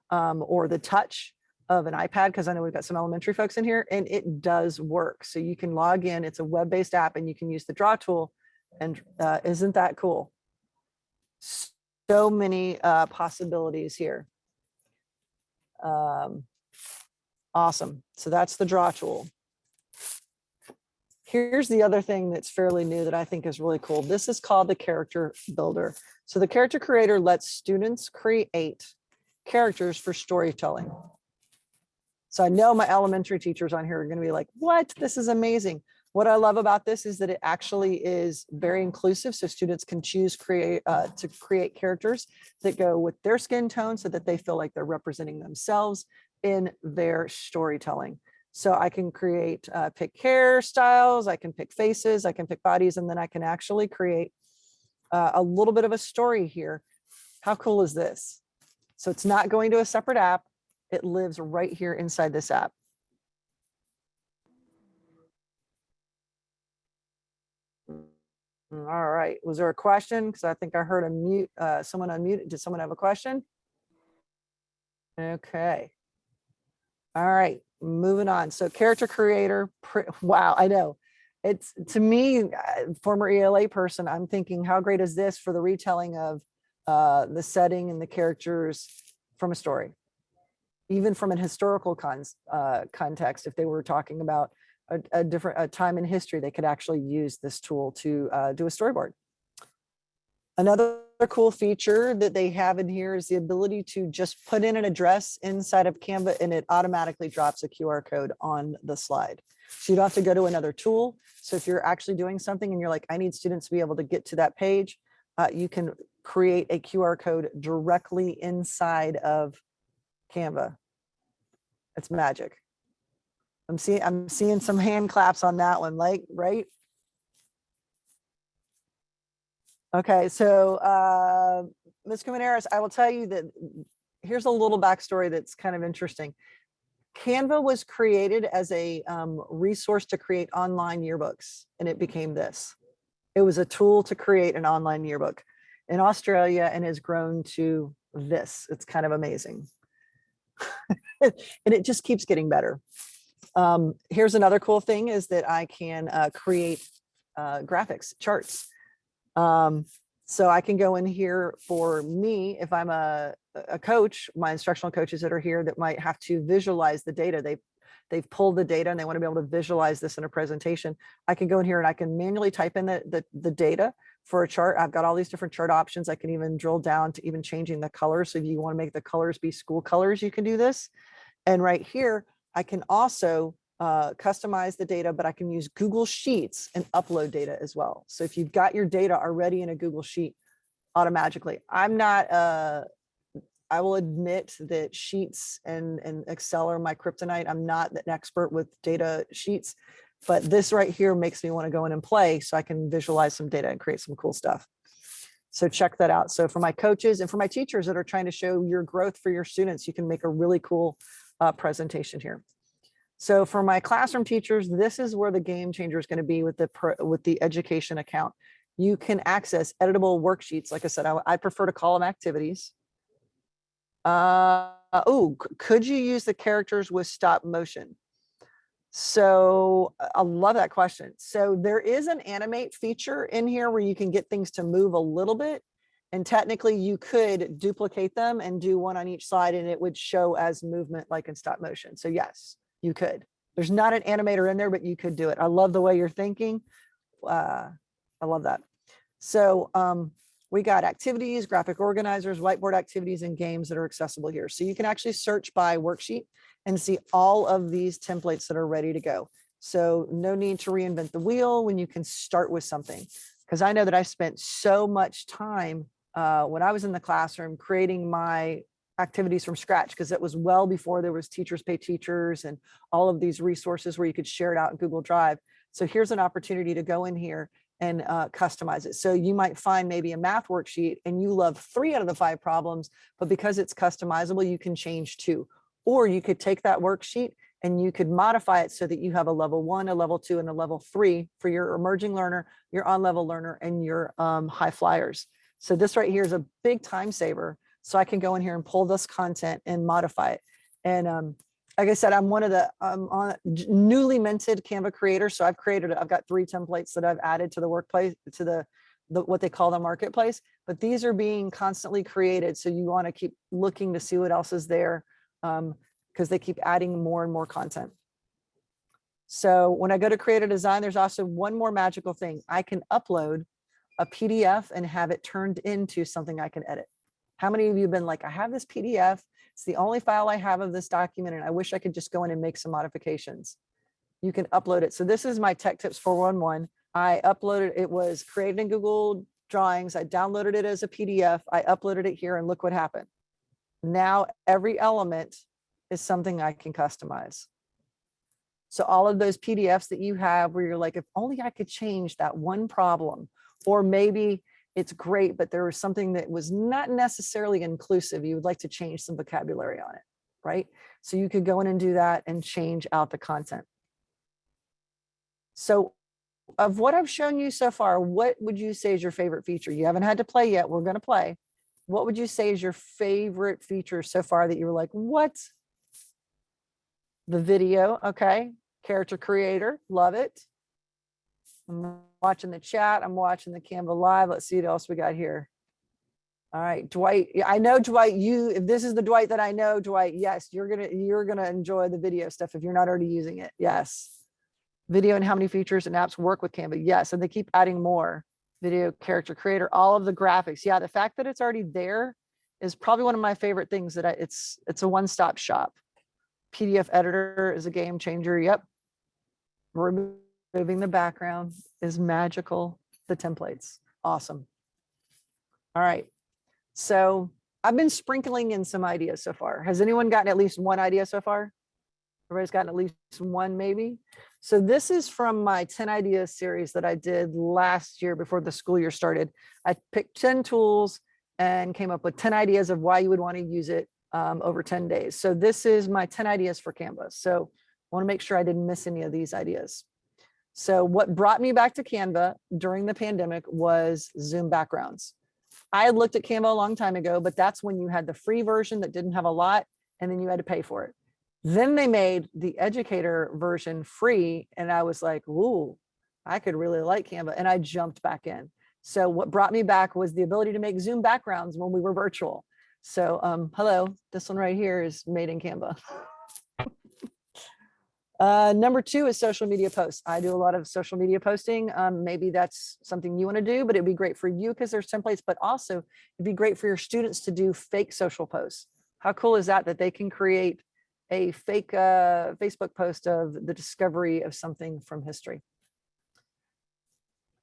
or the touch of an iPad? Because I know we've got some elementary folks in here, and it does work. So you can log in, it's a web-based app, and you can use the draw tool. And isn't that cool? So many possibilities here. Awesome. So that's the draw tool. Here's the other thing that's fairly new that I think is really cool. This is called the character builder. So the character creator lets students create characters for storytelling. So I know my elementary teachers on here are going to be like, what? This is amazing. What I love about this is that it actually is very inclusive. So students can choose to create characters that go with their skin tone so that they feel like they're representing themselves in their storytelling. So I can create, pick hairstyles, I can pick faces, I can pick bodies, and then I can actually create a little bit of a story here. How cool is this? So it's not going to a separate app. It lives right here inside this app. All right. Was there a question? Because I think I heard someone unmute. Did someone have a question? Okay. All right. Moving on. So character creator. Wow. I know. It's, to me, former ELA person, I'm thinking, how great is this for the retelling of the setting and the characters from a story? Even from an historical context, if they were talking about a different time in history, they could actually use this tool to do a storyboard. Another cool feature that they have in here is the ability to just put in an address inside of Canva and it automatically drops a QR code on the slide. So you don't have to go to another tool. So if you're actually doing something and you're like, I need students to be able to get to that page, you can create a QR code directly inside of Canva. It's magic. I'm seeing some hand claps on that one, like, right? Okay, so Ms. Cumaneros, I will tell you that here's a little backstory that's kind of interesting. Canva was created as a resource to create online yearbooks, and it became this. It was a tool to create an online yearbook in Australia and has grown to this. It's kind of amazing. And it just keeps getting better. Here's another cool thing is that I can create graphics, charts. So I can go in here for me, if I'm a coach, my instructional coaches that are here that might have to visualize the data. They've pulled the data and they want to be able to visualize this in a presentation. I can go in here and I can manually type in the data for a chart. I've got all these different chart options. I can even drill down to even changing the colors. So if you want to make the colors be school colors, you can do this. And right here, I can also customize the data, but I can use Google Sheets and upload data as well. So if you've got your data already in a Google Sheet automatically, I'm not, I will admit that Sheets and Excel are my kryptonite. I'm not an expert with data sheets, but this right here makes me want to go in and play so I can visualize some data and create some cool stuff. So check that out. So for my coaches and for my teachers that are trying to show your growth for your students, you can make a really cool presentation here. So for my classroom teachers, this is where the game changer is going to be with the education account. You can access editable worksheets. Like I said, I prefer to call them activities. Could you use the characters with stop motion? So I love that question. So there is an animate feature in here where you can get things to move a little bit. And technically you could duplicate them and do one on each side and it would show as movement like in stop motion. So yes, you could. There's not an animator in there, but you could do it. I love the way you're thinking. I love that. So we got activities, graphic organizers, whiteboard activities, and games that are accessible here. So you can actually search by worksheet and see all of these templates that are ready to go. So no need to reinvent the wheel when you can start with something. Because I know that I spent so much time when I was in the classroom creating my activities from scratch, because it was well before there was Teachers Pay Teachers and all of these resources where you could share it out in Google Drive. So here's an opportunity to go in here and customize it. So you might find maybe a math worksheet and you love 3 out of the 5 problems, but because it's customizable, you can change 2. Or you could take that worksheet and you could modify it so that you have a level 1, a level 2, and a level 3 for your emerging learner, your on-level learner, and your high flyers. So this right here is a big time saver. So I can go in here and pull this content and modify it. And like I said, I'm one of the newly minted Canva creators. So I've got 3 templates that I've added to the workplace, to the what they call the marketplace, but these are being constantly created. So you want to keep looking to see what else is there because they keep adding more and more content. So when I go to create a design, there's also one more magical thing. I can upload a PDF and have it turned into something I can edit. How many of you have been like, I have this PDF, it's the only file I have of this document, and I wish I could just go in and make some modifications. You can upload it. So this is my Tech Tips 411. I uploaded, it was created in Google Drawings. I downloaded it as a PDF. I uploaded it here and look what happened. Now every element is something I can customize. So all of those PDFs that you have where you're like, if only I could change that one problem, or maybe it's great, but there was something that was not necessarily inclusive. You would like to change some vocabulary on it, right? So you could go in and do that and change out the content. So of what I've shown you so far, what would you say is your favorite feature? You haven't had to play yet. We're going to play. What would you say is your favorite feature so far that you were like, what? The video. Okay. Character creator. Love it. I'm watching the chat. I'm watching the Canva live. Let's see what else we got here. All right, Dwight. I know Dwight, if this is the Dwight that I know, Dwight, yes, you're gonna enjoy the video stuff if you're not already using it. Yes. Video and how many features and apps work with Canva. Yes, and they keep adding more. Video, character creator, all of the graphics. Yeah, the fact that it's already there is probably one of my favorite things that it's a one-stop shop. PDF editor is a game changer. Yep. Removing the background is magical. The templates, awesome. All right, so I've been sprinkling in some ideas so far. Has anyone gotten at least one idea so far? Everybody's gotten at least one maybe? So this is from my 10 ideas series that I did last year before the school year started. I picked 10 tools and came up with 10 ideas of why you would want to use it over 10 days. So this is my 10 ideas for Canva. So I want to make sure I didn't miss any of these ideas. So what brought me back to Canva during the pandemic was Zoom backgrounds. I had looked at Canva a long time ago, but that's when you had the free version that didn't have a lot, and then you had to pay for it. Then they made the educator version free, and I was like, ooh, I could really like Canva, and I jumped back in. So what brought me back was the ability to make Zoom backgrounds when we were virtual. So hello, this one right here is made in Canva. Number 2 is social media posts. I do a lot of social media posting. Maybe that's something you want to do, but it'd be great for you because there's templates, but also it'd be great for your students to do fake social posts. How cool is that, that they can create a fake Facebook post of the discovery of something from history?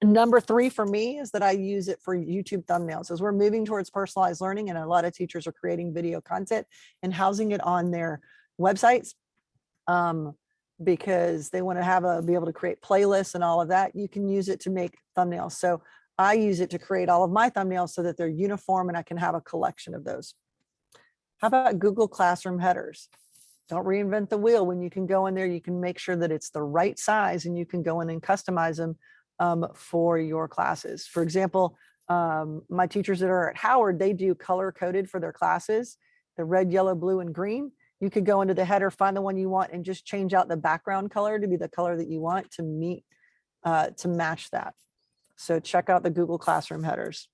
Number 3 for me is that I use it for YouTube thumbnails. As we're moving towards personalized learning and a lot of teachers are creating video content and housing it on their websites, because they want to be able to create playlists and all of that, you can use it to make thumbnails. So I use it to create all of my thumbnails so that they're uniform and I can have a collection of those. How about Google Classroom headers? Don't reinvent the wheel. When you can go in there, you can make sure that it's the right size and you can go in and customize them for your classes. For example, my teachers that are at Howard, they do color coded for their classes, the red, yellow, blue, and green. You could go into the header, find the one you want, and just change out the background color to be the color that you want to meet, to match that. So check out the Google Classroom headers.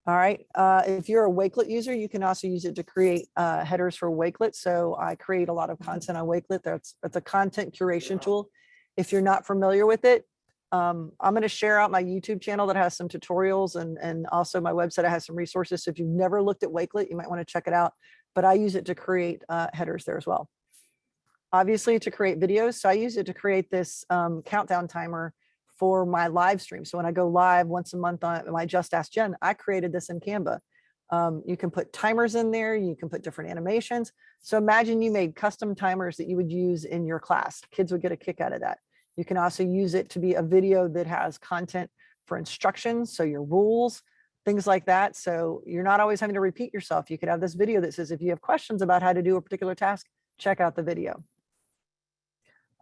All right, if you're a Wakelet user, you can also use it to create headers for Wakelet. So I create a lot of content on Wakelet. That's a content curation tool. If you're not familiar with it, I'm going to share out my YouTube channel that has some tutorials and also my website. I have some resources. So if you've never looked at Wakelet, you might want to check it out. But I use it to create headers there as well. Obviously to create videos. So I use it to create this countdown timer for my live stream. So when I go live once a month on my Just Ask Jen, I created this in Canva. You can put timers in there. You can put different animations. So imagine you made custom timers that you would use in your class. Kids would get a kick out of that. You can also use it to be a video that has content for instructions. So your rules, things like that. So you're not always having to repeat yourself. You could have this video that says, if you have questions about how to do a particular task, check out the video.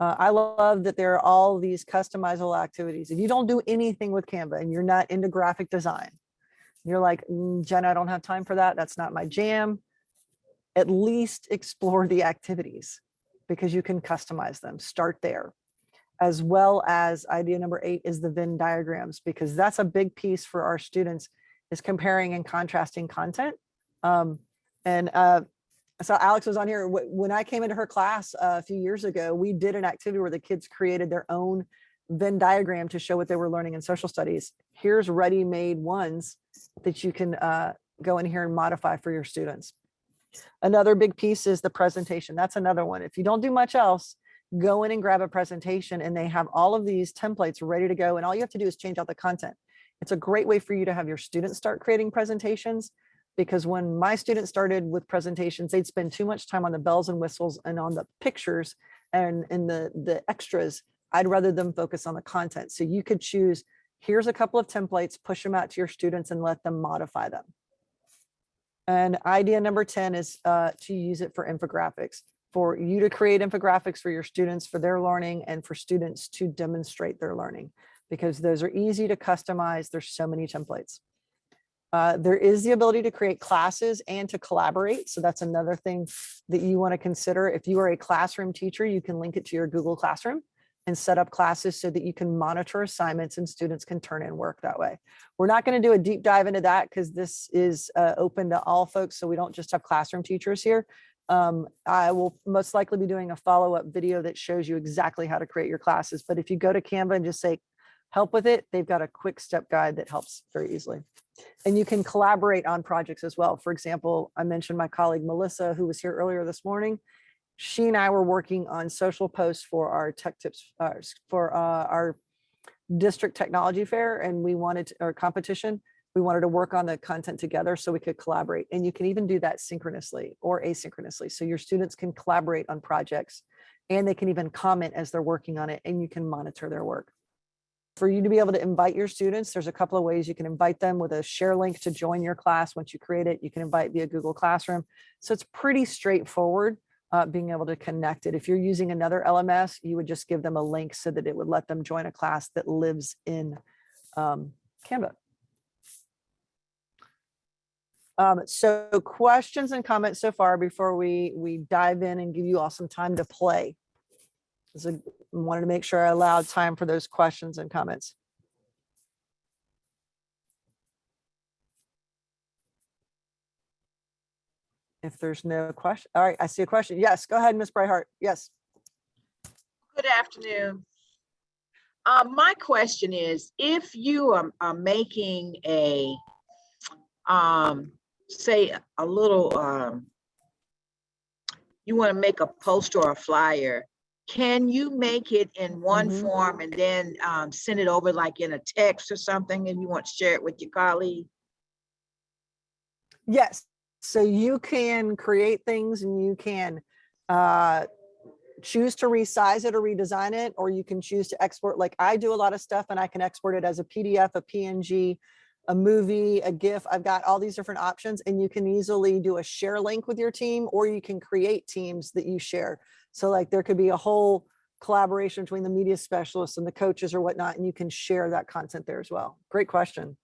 I love that there are all these customizable activities. If you don't do anything with Canva and you're not into graphic design, you're like, Jen, I don't have time for that. That's not my jam. At least explore the activities because you can customize them. Start there. As well as idea number 8 is the Venn diagrams, because that's a big piece for our students, is comparing and contrasting content. So Alex was on here. When I came into her class a few years ago, we did an activity where the kids created their own Venn diagram to show what they were learning in social studies. Here's ready-made ones that you can go in here and modify for your students. Another big piece is the presentation. That's another one. If you don't do much else, go in and grab a presentation and they have all of these templates ready to go. And all you have to do is change out the content. It's a great way for you to have your students start creating presentations, because when my students started with presentations, they'd spend too much time on the bells and whistles and on the pictures and the extras. I'd rather them focus on the content. So you could choose, here's a couple of templates, push them out to your students and let them modify them. And idea number 10 is to use it for infographics, for you to create infographics for your students, for their learning, and for students to demonstrate their learning, because those are easy to customize. There's so many templates. There is the ability to create classes and to collaborate. So that's another thing that you want to consider. If you are a classroom teacher, you can link it to your Google Classroom and set up classes so that you can monitor assignments and students can turn in work that way. We're not going to do a deep dive into that because this is open to all folks. So we don't just have classroom teachers here. I will most likely be doing a follow-up video that shows you exactly how to create your classes. But if you go to Canva and just say, help with it, they've got a quick step guide that helps very easily. And you can collaborate on projects as well. For example, I mentioned my colleague, Melissa, who was here earlier this morning. She and I were working on social posts for our tech tips, for our district technology fair, and we wanted our competition. We wanted to work on the content together so we could collaborate. And you can even do that synchronously or asynchronously. So your students can collaborate on projects and they can even comment as they're working on it, and you can monitor their work. for you to be able to invite your students, there's a couple of ways you can invite them with a share link to join your class. Once you create it, you can invite via Google Classroom. So it's pretty straightforward being able to connect it. If you're using another LMS, you would just give them a link so that it would let them join a class that lives in Canva. So questions and comments so far before we dive in and give you all some time to play. So I wanted to make sure I allowed time for those questions and comments. If there's no question, all right, I see a question. Yes, go ahead, Ms. Brightheart. Yes. Good afternoon. My question is, if you are making a, say a little, you want to make a poster or a flyer, can you make it in one form and then send it over like in a text or something, and you want to share it with your colleague? Yes. So you can create things and you can choose to resize it or redesign it, or you can choose to export. Like I do a lot of stuff and I can export it as a PDF, a PNG, a movie, a GIF. I've got all these different options, and you can easily do a share link with your team, or you can create teams that you share. So like there could be a whole collaboration between the media specialists and the coaches or whatnot, and you can share that content there as well. Great question.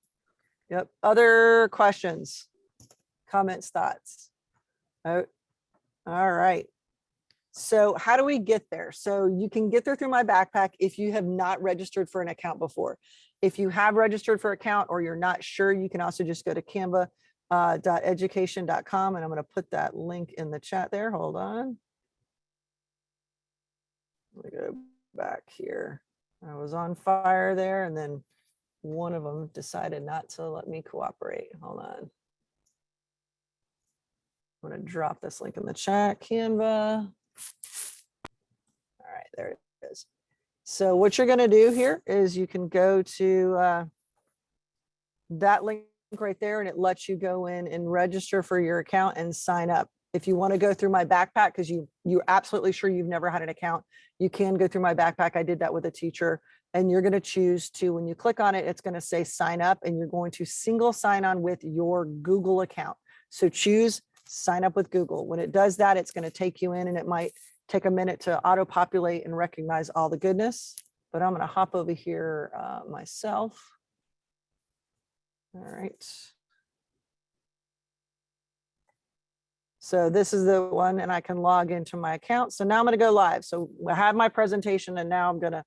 Yep. Other questions, comments, thoughts? Oh, all right. So how do we get there? So you can get there through my backpack if you have not registered for an account before. If you have registered for an account or you're not sure, you can also just go to canva.education.com, and I'm going to put that link in the chat there. Hold on. Let me go back here. I was on fire there, and then one of them decided not to let me cooperate. Hold on. I'm going to drop this link in the chat, Canva. All right, there it is. So what you're going to do here is you can go to that link right there, and it lets you go in and register for your account and sign up. If you want to go through my backpack, because you're absolutely sure you've never had an account, you can go through my backpack. I did that with a teacher, and you're going to choose to, when you click on it, it's going to say sign up, and you're going to single sign on with your Google account. So choose sign up with Google. When it does that, it's going to take you in, and it might take a minute to auto populate and recognize all the goodness, but I'm going to hop over here myself. All right. So this is the one, and I can log into my account. So now I'm going to go live. So I have my presentation, and now I'm going to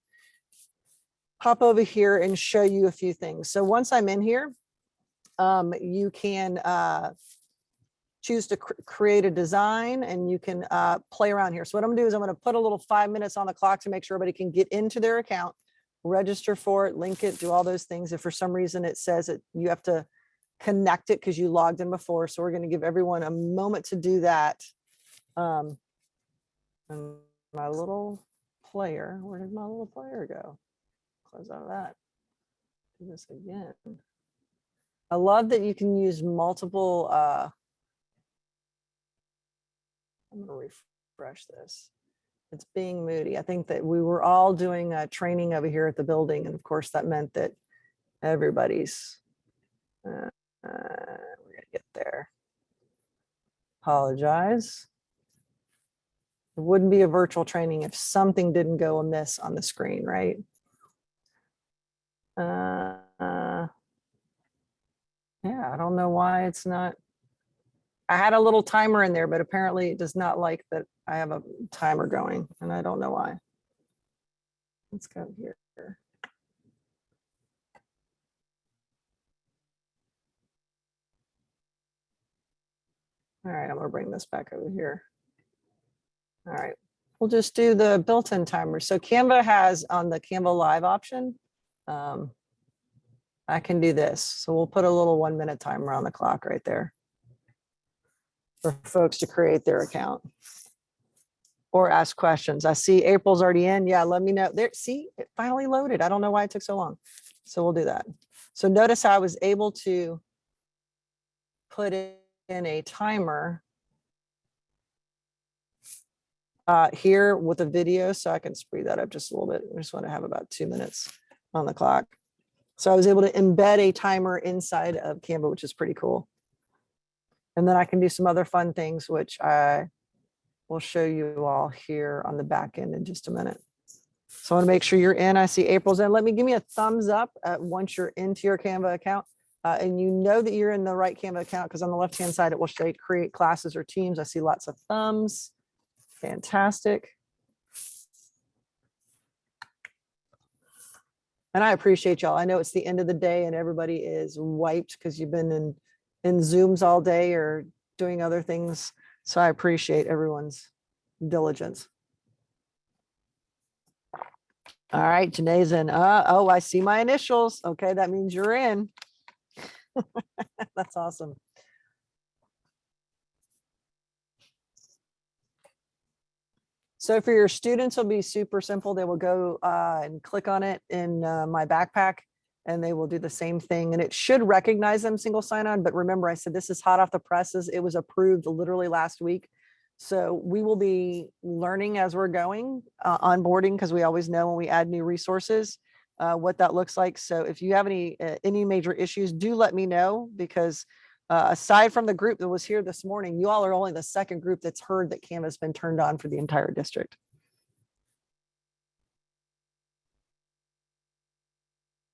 hop over here and show you a few things. So once I'm in here, you can choose to create a design, and you can play around here. So what I'm gonna do is I'm gonna put a little 5 minutes on the clock to make sure everybody can get into their account, register for it, link it, do all those things. If for some reason it says that you have to connect it because you logged in before. So we're gonna give everyone a moment to do that. And my little player, where did my little player go? Close out of that. Do this again. I love that you can use multiple I'm going to refresh this. It's being moody. I think that we were all doing a training over here at the building. And of course, that meant that everybody's, we're going to get there. Apologize. It wouldn't be a virtual training if something didn't go amiss on the screen, right? Yeah, I don't know why it's not. I had a little timer in there, but apparently it does not like that I have a timer going, and I don't know why. Let's go here. All right, I'm gonna bring this back over here. All right, we'll just do the built-in timer. So Canva has on the Canva Live option, I can do this. So we'll put a little 1 minute timer on the clock right there for folks to create their account or ask questions. I see April's already in. Yeah, let me know. There, see, it finally loaded. I don't know why it took so long. So we'll do that. So notice how I was able to put in a timer here with a video, so I can speed that up just a little bit. I just want to have about 2 minutes. on the clock. So I was able to embed a timer inside of Canva, which is pretty cool. And then I can do some other fun things, which I will show you all here on the back end in just a minute. So I want to make sure you're in. I see April's in. Give me a thumbs up once you're into your Canva account. And you know that you're in the right Canva account, because on the left-hand side, it will say create classes or teams. I see lots of thumbs. Fantastic. And I appreciate y'all. I know it's the end of the day and everybody is wiped because you've been in Zooms all day or doing other things. So I appreciate everyone's diligence. All right, Janae's in. Oh, I see my initials. Okay, that means you're in. That's awesome. So for your students, it'll be super simple. They will go and click on it in my backpack, and they will do the same thing. And it should recognize them single sign-on. But remember, I said this is hot off the presses. It was approved literally last week. So we will be learning as we're going, onboarding, because we always know when we add new resources, what that looks like. So if you have any major issues, do let me know, because aside from the group that was here this morning, you all are only the second group that's heard that Canva has been turned on for the entire district.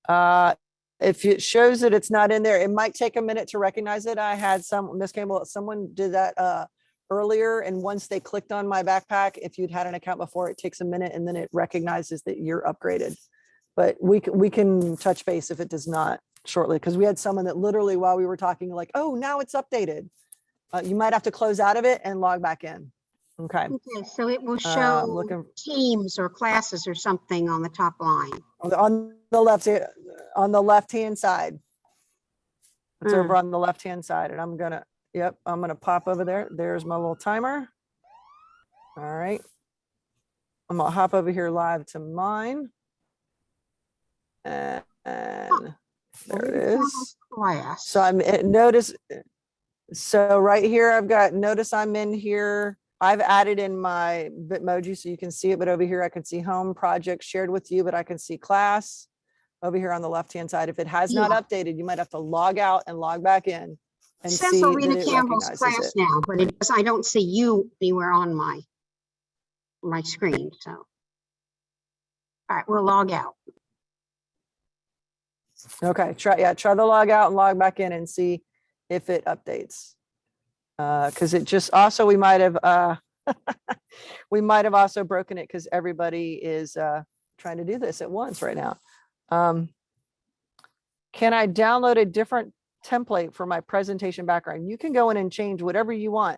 If it shows that it's not in there, it might take a minute to recognize it. I had Miss Campbell, someone did that earlier, and once they clicked on my backpack, if you'd had an account before, it takes a minute and then it recognizes that you're upgraded. But we can touch base if it does not shortly, because we had someone that literally while we were talking, like, oh, now it's updated. You might have to close out of it and log back in. Okay. Okay, so it will show teams or classes or something on the top line. On the left-hand side. It's over on the left-hand side, and I'm gonna pop over there. There's my little timer. All right. I'm gonna hop over here live to mine. And there it is. Class. So so right here, I've got, notice I'm in here. I've added in my Bitmoji so you can see it, but over here I can see home, project, shared with you, but I can see class over here on the left-hand side. If it has not updated, you might have to log out and log back in and see that it Campbell's recognizes class it. now, but I don't see you anywhere on my screen. So, all right, we'll log out. Okay, try the log out and log back in and see if it updates. Because it just also, we might have also broken it because everybody is trying to do this at once right now. Can I download a different template for my presentation background? You can go in and change whatever you want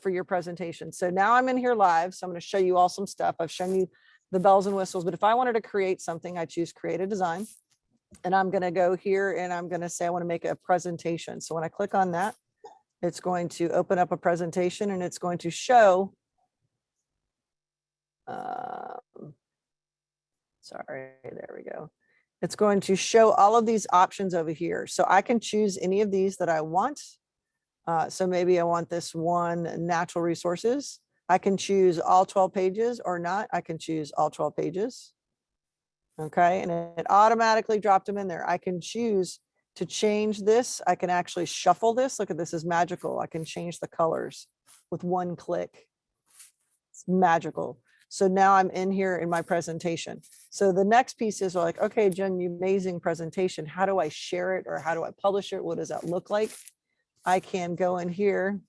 for your presentation. So now I'm in here live, so I'm going to show you all some stuff. I've shown you the bells and whistles, but if I wanted to create something, I choose create a design. And I'm going to go here and I'm going to say I want to make a presentation. So when I click on that, it's going to open up a presentation and it's going to show, sorry, there we go. It's going to show all of these options over here. So I can choose any of these that I want. So maybe I want this one, natural resources. I can choose all 12 pages or not. I can choose all 12 pages. Okay, and it automatically dropped them in there. I can choose to change this. I can actually shuffle this. Look at this, is magical. I can change the colors with one click. It's magical. So now I'm in here in my presentation. So the next piece is like, okay, Jen, you amazing presentation. How do I share it or how do I publish it? What does that look like? I can go in here.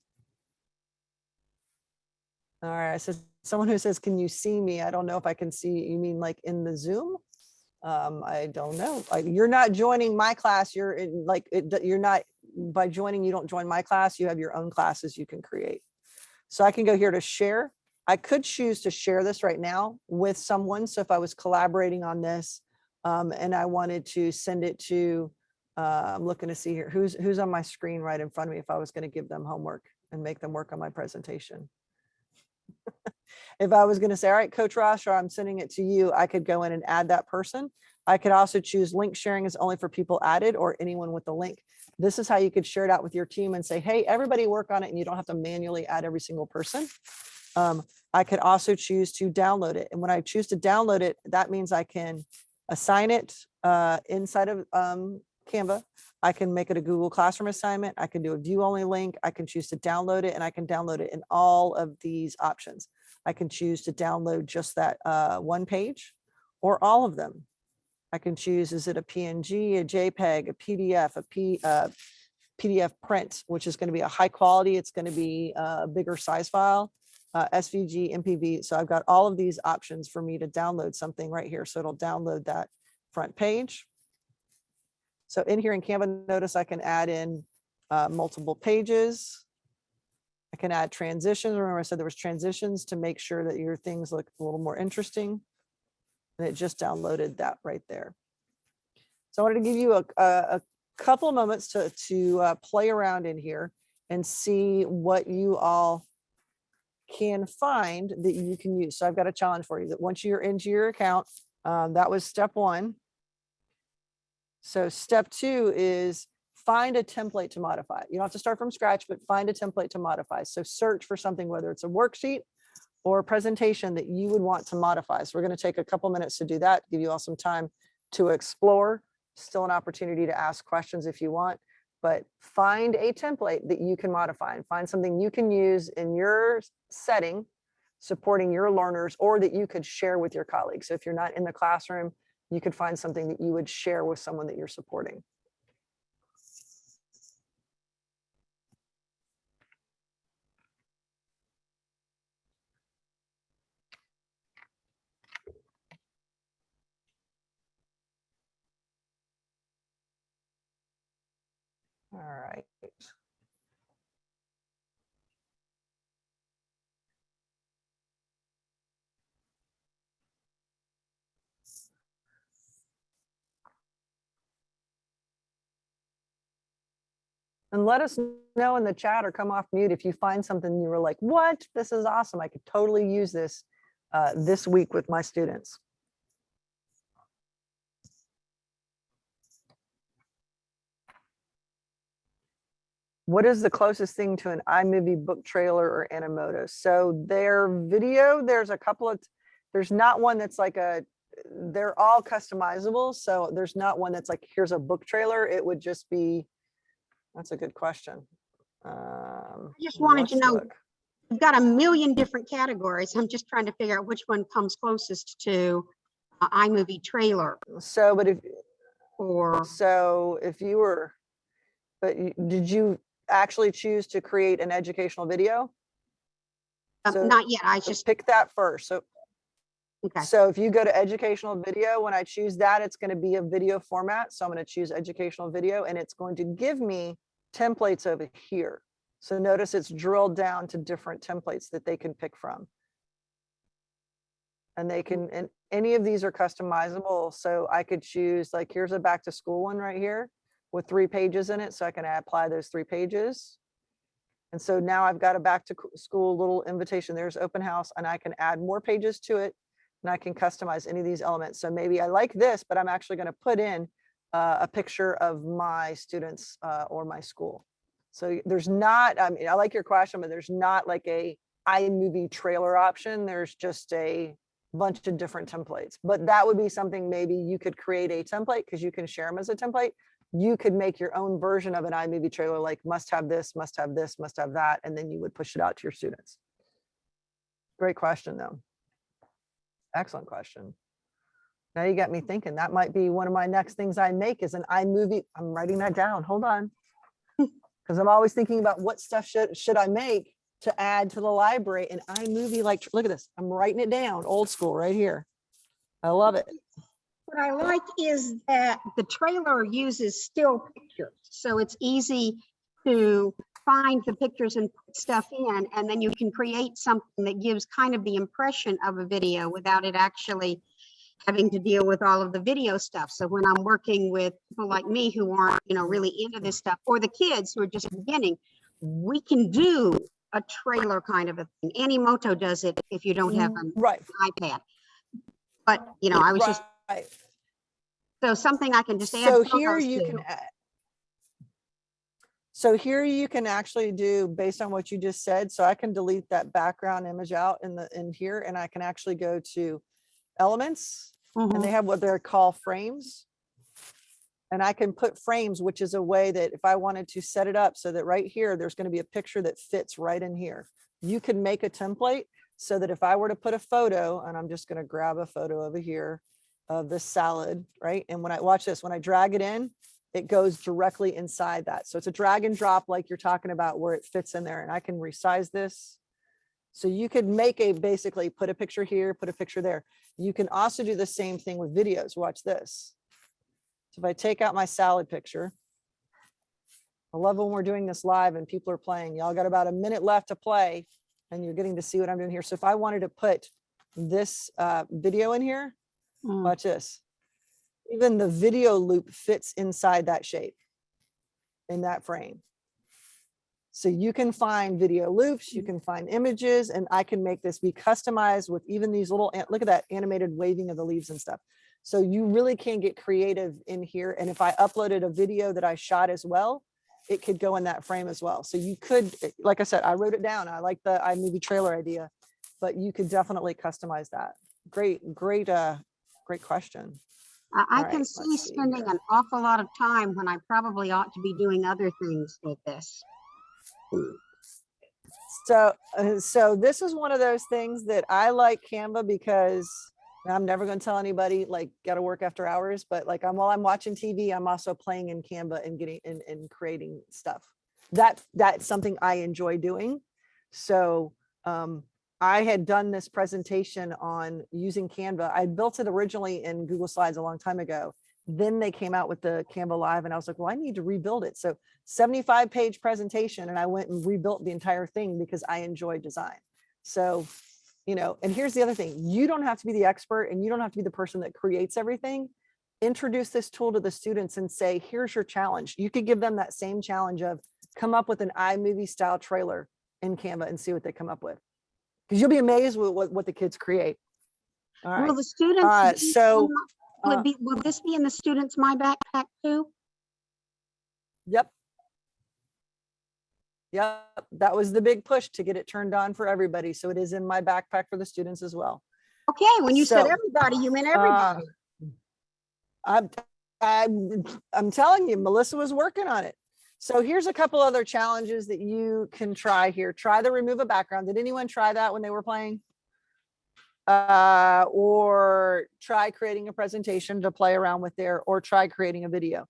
All right, so someone who says, can you see me? I don't know if I can see, you mean like in the Zoom? I don't know. You're not joining my class. You're in, you're not, by joining, you don't join my class. You have your own classes you can create. So I can go here to share. I could choose to share this right now with someone. So if I was collaborating on this and I wanted to send it to, I'm looking to see here, who's on my screen right in front of me if I was going to give them homework and make them work on my presentation. If I was going to say, all right, Coach Ross, I'm sending it to you, I could go in and add that person. I could also choose link sharing is only for people added or anyone with the link. This is how you could share it out with your team and say, hey, everybody work on it, and you don't have to manually add every single person. I could also choose to download it. And when I choose to download it, that means I can assign it inside of Canva. I can make it a Google Classroom assignment. I can do a view only link. I can choose to download it, and I can download it in all of these options. I can choose to download just that one page or all of them. I can choose, is it a PNG, a JPEG, a PDF, a PDF print, which is going to be a high quality. It's going to be a bigger size file, SVG, MPV. So I've got all of these options for me to download something right here. So it'll download that front page. So in here in Canva, notice I can add in multiple pages. I can add transitions. Remember I said there was transitions to make sure that your things look a little more interesting. And it just downloaded that right there. So I wanted to give you a couple of moments to play around in here and see what you all can find that you can use. So I've got a challenge for you that once you're into your account, that was step one. So step two is find a template to modify. You don't have to start from scratch, but find a template to modify. So search for something, whether it's a worksheet or a presentation that you would want to modify. So we're going to take a couple minutes to do that, give you all some time to explore. Still an opportunity to ask questions if you want, but find a template that you can modify and find something you can use in your setting, supporting your learners, or that you could share with your colleagues. So if you're not in the classroom, you could find something that you would share with someone that you're supporting. All right. And let us know in the chat or come off mute if you find something you were like, what? This is awesome. I could totally use this this week with my students. What is the closest thing to an iMovie book trailer or Animoto? So their video, there's a couple of, there's not one that's like a, they're all customizable. So there's not one that's like, here's a book trailer. It would just be, that's a good question. I just wanted to know, we've got a million different categories. I'm just trying to figure out which one comes closest to iMovie trailer. So, but if, or so if you were, but did you actually choose to create an educational video? So not yet. I just pick that first. So, okay. So if you go to educational video, when I choose that, it's going to be a video format. So I'm going to choose educational video, and it's going to give me templates over here. So notice it's drilled down to different templates that they can pick from. And they can, and any of these are customizable. So I could choose, like, here's a back to school one right here with 3 pages in it. So I can apply those 3 pages. And so now I've got a back to school little invitation. There's open house, and I can add more pages to it, and I can customize any of these elements. So maybe I like this, but I'm actually going to put in a picture of my students or my school. So there's not, I mean, I like your question, but there's not like a iMovie trailer option. There's just a bunch of different templates, but that would be something maybe you could create a template because you can share them as a template. You could make your own version of an iMovie trailer, like must have this, must have this, must have that, and then you would push it out to your students. Great question though. Excellent question. Now you got me thinking that might be one of my next things I make is an iMovie. I'm writing that down. Hold on. Because I'm always thinking about what stuff should I make to add to the library. And iMovie, like, look at this. I'm writing it down, old school right here. I love it. What I like is that the trailer uses still pictures. So it's easy to find the pictures and put stuff in, and then you can create something that gives kind of the impression of a video without it actually having to deal with all of the video stuff. So when I'm working with people like me who aren't, you know, really into this stuff, or the kids who are just beginning, we can do a trailer kind of a thing. Animoto does it if you don't have an iPad. But, you know, I was just, so something I can just add. So here you can add. So here you can actually do based on what you just said. So I can delete that background image out in here, and I can actually go to elements, and they have what they're called frames. And I can put frames, which is a way that if I wanted to set it up so that right here, there's going to be a picture that fits right in here. You can make a template so that if I were to put a photo, and I'm just going to grab a photo over here of this salad, right? And when I watch this, when I drag it in, it goes directly inside that. So it's a drag and drop like you're talking about where it fits in there, and I can resize this. So you could make a, basically put a picture here, put a picture there. You can also do the same thing with videos. Watch this. So if I take out my salad picture, I love when we're doing this live and people are playing. Y'all got about a minute left to play and you're getting to see what I'm doing here. So if I wanted to put this video in here, watch this. Even the video loop fits inside that shape in that frame. So you can find video loops, you can find images, and I can make this be customized with even these little, look at that animated waving of the leaves and stuff. So you really can get creative in here. And if I uploaded a video that I shot as well, it could go in that frame as well. So you could, like I said, I wrote it down. I like the iMovie trailer idea, but you could definitely customize that. Great question. I All can right, see let's see spending here. an awful lot of time when I probably ought to be doing other things with this. So this is one of those things that I like Canva because I'm never going to tell anybody like got to work after hours, but like while I'm watching TV, I'm also playing in Canva and getting and creating stuff. That's something I enjoy doing. So I had done this presentation on using Canva. I built it originally in Google Slides a long time ago. Then they came out with the Canva Live and I was like, well, I need to rebuild it. So 75-page presentation, and I went and rebuilt the entire thing because I enjoy design. So, you know, and here's the other thing. You don't have to be the expert and you don't have to be the person that creates everything. Introduce this tool to the students and say, here's your challenge. You could give them that same challenge of come up with an iMovie style trailer in Canva and see what they come up with. Because you'll be amazed with what the kids create. All right. Will the students, So will this be in the students' My Backpack too? Yep. That was the big push to get it turned on for everybody. So it is in my backpack for the students as well. Okay, when you said everybody, you meant everybody. I'm telling you, Melissa was working on it. So here's a couple other challenges that you can try here. Try the remove a background. Did anyone try that when they were playing? Or try creating a presentation to play around with there, or try creating a video.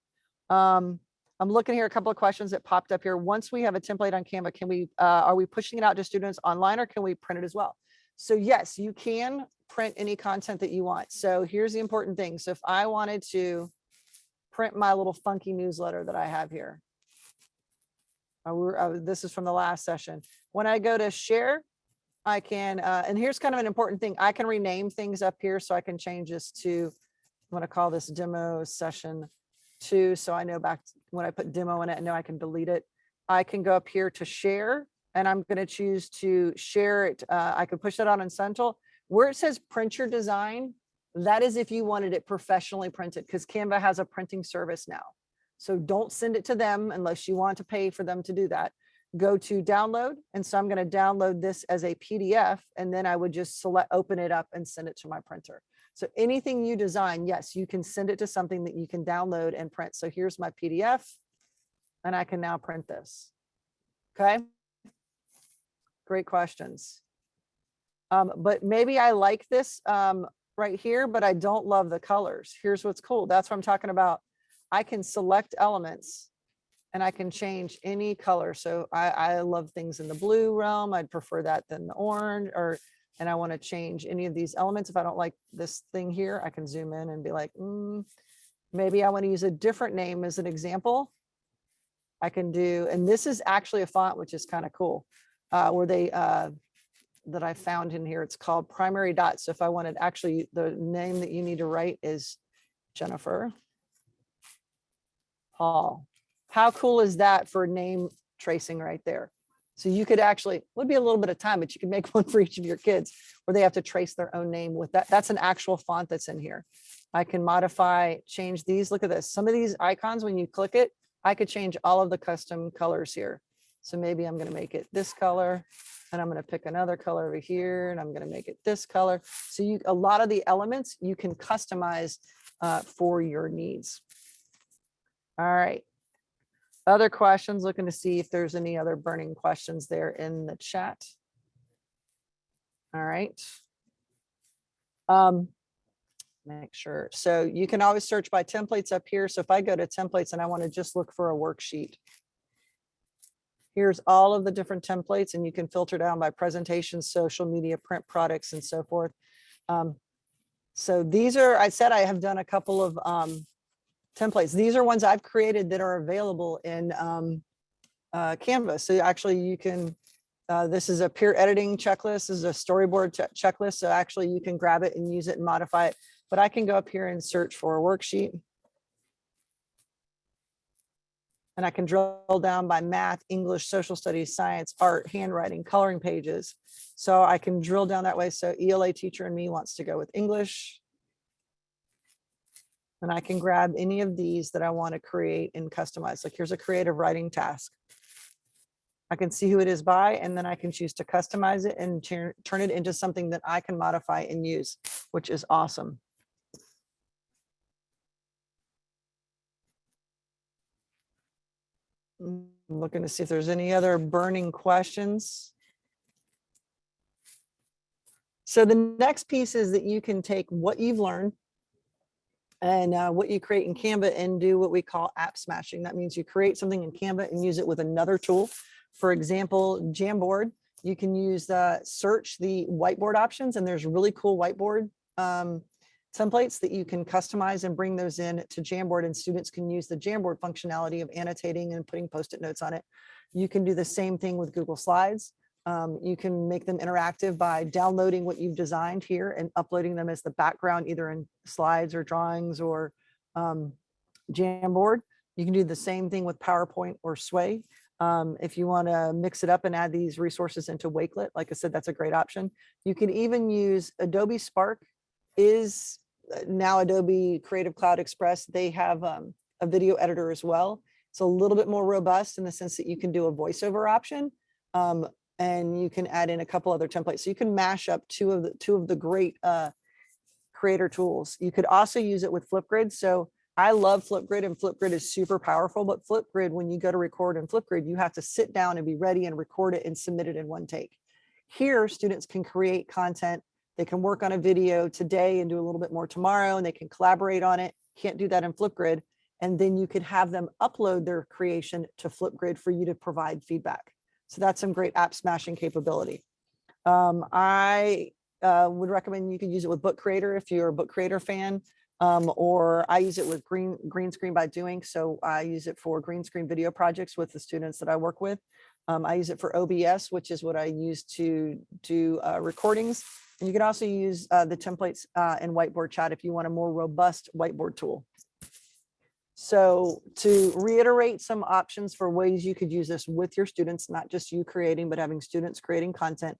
I'm looking here, a couple of questions that popped up here. Once we have a template on Canva, can we, are we pushing it out to students online or can we print it as well? So yes, you can print any content that you want. So here's the important thing. So if I wanted to print my little funky newsletter that I have here, this is from the last session. When I go to share, I can, and here's kind of an important thing. I can rename things up here. So I can change this to, I'm going to call this demo session 2. So I know back when I put demo in it, I know I can delete it. I can go up here to share and I'm going to choose to share it. I could push that on Central where it says print your design. That is if you wanted it professionally printed, because Canva has a printing service now. So don't send it to them unless you want to pay for them to do that. Go to download. And so I'm going to download this as a PDF, and then I would just select, open it up and send it to my printer. So anything you design, yes, you can send it to something that you can download and print. So here's my PDF and I can now print this. Okay. Great questions. But maybe I like this right here, but I don't love the colors. Here's what's cool. That's what I'm talking about. I can select elements and I can change any color. So I love things in the blue realm. I'd prefer that than the orange, and I want to change any of these elements. If I don't like this thing here, I can zoom in and be like, maybe I want to use a different name as an example. I can do, and this is actually a font, which is kind of cool, where they, that I found in here. It's called Primary Dot. So if I wanted, actually the name that you need to write is Jennifer Hall. How cool is that for name tracing right there? So you could actually, would be a little bit of time, but you can make one for each of your kids where they have to trace their own name with that. That's an actual font that's in here. I can modify, change these. Look at this. Some of these icons, when you click it, I could change all of the custom colors here. So maybe I'm going to make it this color, and I'm going to pick another color over here, and I'm going to make it this color. So a lot of the elements you can customize for your needs. All right. Other questions, looking to see if there's any other burning questions there in the chat. All right. Make sure. So you can always search by templates up here. So if I go to templates and I want to just look for a worksheet, here's all of the different templates, and you can filter down by presentations, social media, print products, and so forth. So these are, I said I have done a couple of templates. These are ones I've created that are available in Canva. So actually you can, this is a peer editing checklist. This is a storyboard checklist. So actually you can grab it and use it and modify it. But I can go up here and search for a worksheet. And I can drill down by math, English, social studies, science, art, handwriting, coloring pages. So I can drill down that way. So ELA teacher and me wants to go with English. And I can grab any of these that I want to create and customize. Like here's a creative writing task. I can see who it is by, and then I can choose to customize it and turn it into something that I can modify and use, which is awesome. I'm looking to see if there's any other burning questions. So the next piece is that you can take what you've learned and what you create in Canva and do what we call app smashing. That means you create something in Canva and use it with another tool. For example, Jamboard, you can use search the whiteboard options, and there's really cool whiteboard templates that you can customize and bring those in to Jamboard, and students can use the Jamboard functionality of annotating and putting post-it notes on it. You can do the same thing with Google Slides. You can make them interactive by downloading what you've designed here and uploading them as the background, either in slides or drawings or Jamboard. You can do the same thing with PowerPoint or Sway. If you want to mix it up and add these resources into Wakelet, like I said, that's a great option. You can even use Adobe Spark is now Adobe Creative Cloud Express. They have a video editor as well. It's a little bit more robust in the sense that you can do a voiceover option. And you can add in a couple other templates. So you can mash up two of the great creator tools. You could also use it with Flipgrid. So I love Flipgrid, and Flipgrid is super powerful, but Flipgrid, when you go to record in Flipgrid, you have to sit down and be ready and record it and submit it in one take. Here, students can create content. They can work on a video today and do a little bit more tomorrow, and they can collaborate on it. Can't do that in Flipgrid. And then you could have them upload their creation to Flipgrid for you to provide feedback. So that's some great app smashing capability. I would recommend you could use it with Book Creator if you're a Book Creator fan, or I use it with Green Screen by Doing. So I use it for green screen video projects with the students that I work with. I use it for OBS, which is what I use to do recordings. And you can also use the templates in Whiteboard Chat if you want a more robust whiteboard tool. So to reiterate some options for ways you could use this with your students, not just you creating, but having students creating content.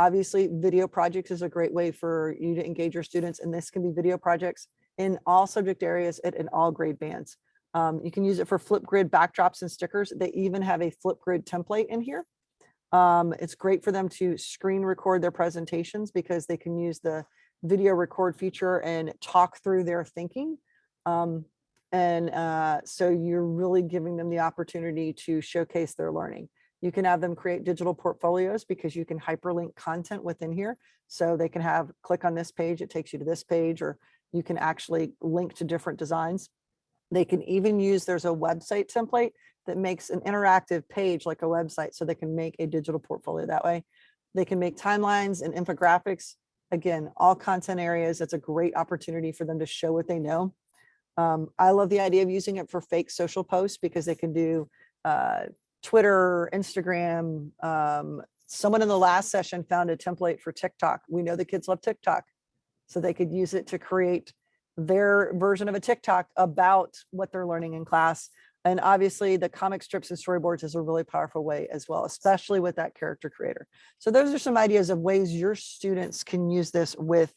Obviously, video projects is a great way for you to engage your students, and this can be video projects in all subject areas and in all grade bands. You can use it for Flipgrid backdrops and stickers. They even have a Flipgrid template in here. It's great for them to screen record their presentations because they can use the video record feature and talk through their thinking. So you're really giving them the opportunity to showcase their learning. You can have them create digital portfolios because you can hyperlink content within here. So they can click on this page, it takes you to this page, or you can actually link to different designs. They can even use, there's a website template that makes an interactive page like a website, so they can make a digital portfolio that way. They can make timelines and infographics. Again, all content areas. That's a great opportunity for them to show what they know. I love the idea of using it for fake social posts because they can do Twitter, Instagram. Someone in the last session found a template for TikTok. We know the kids love TikTok, so they could use it to create their version of a TikTok about what they're learning in class. And obviously the comic strips and storyboards is a really powerful way as well, especially with that character creator. So those are some ideas of ways your students can use this with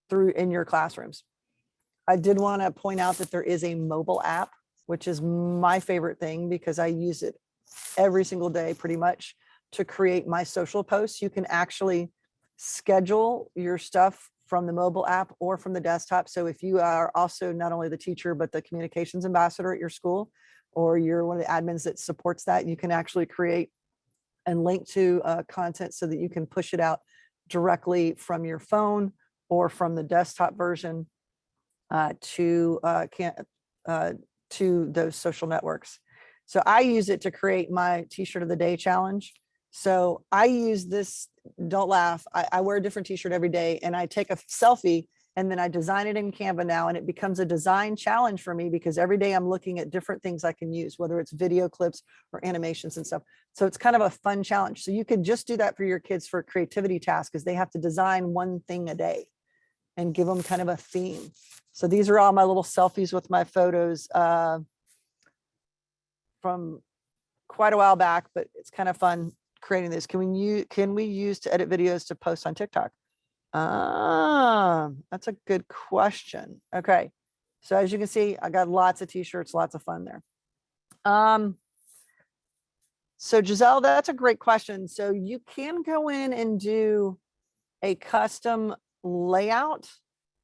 through in your classrooms. I did want to point out that there is a mobile app which is my favorite thing because I use it every single day pretty much to create my social posts. You can actually schedule your stuff from the mobile app or from the desktop. So if you are also not only the teacher, but the communications ambassador at your school, or you're one of the admins that supports that, you can actually create and link to content so that you can push it out directly from your phone or from the desktop version to those social networks. So I use it to create my t-shirt of the day challenge. So I use this, don't laugh, I wear a different t-shirt every day, and I take a selfie and then I design it in Canva now, and it becomes a design challenge for me because every day I'm looking at different things I can use, whether it's video clips or animations and stuff. So it's kind of a fun challenge. So you could just do that for your kids for a creativity task, because they have to design one thing a day and give them kind of a theme. So these are all my little selfies with my photos from quite a while back, but it's kind of fun creating this. Can we use to edit videos to post on TikTok? That's a good question. Okay. So as you can see, I got lots of t-shirts, lots of fun there. So Giselle, that's a great question. So you can go in and do a custom layout.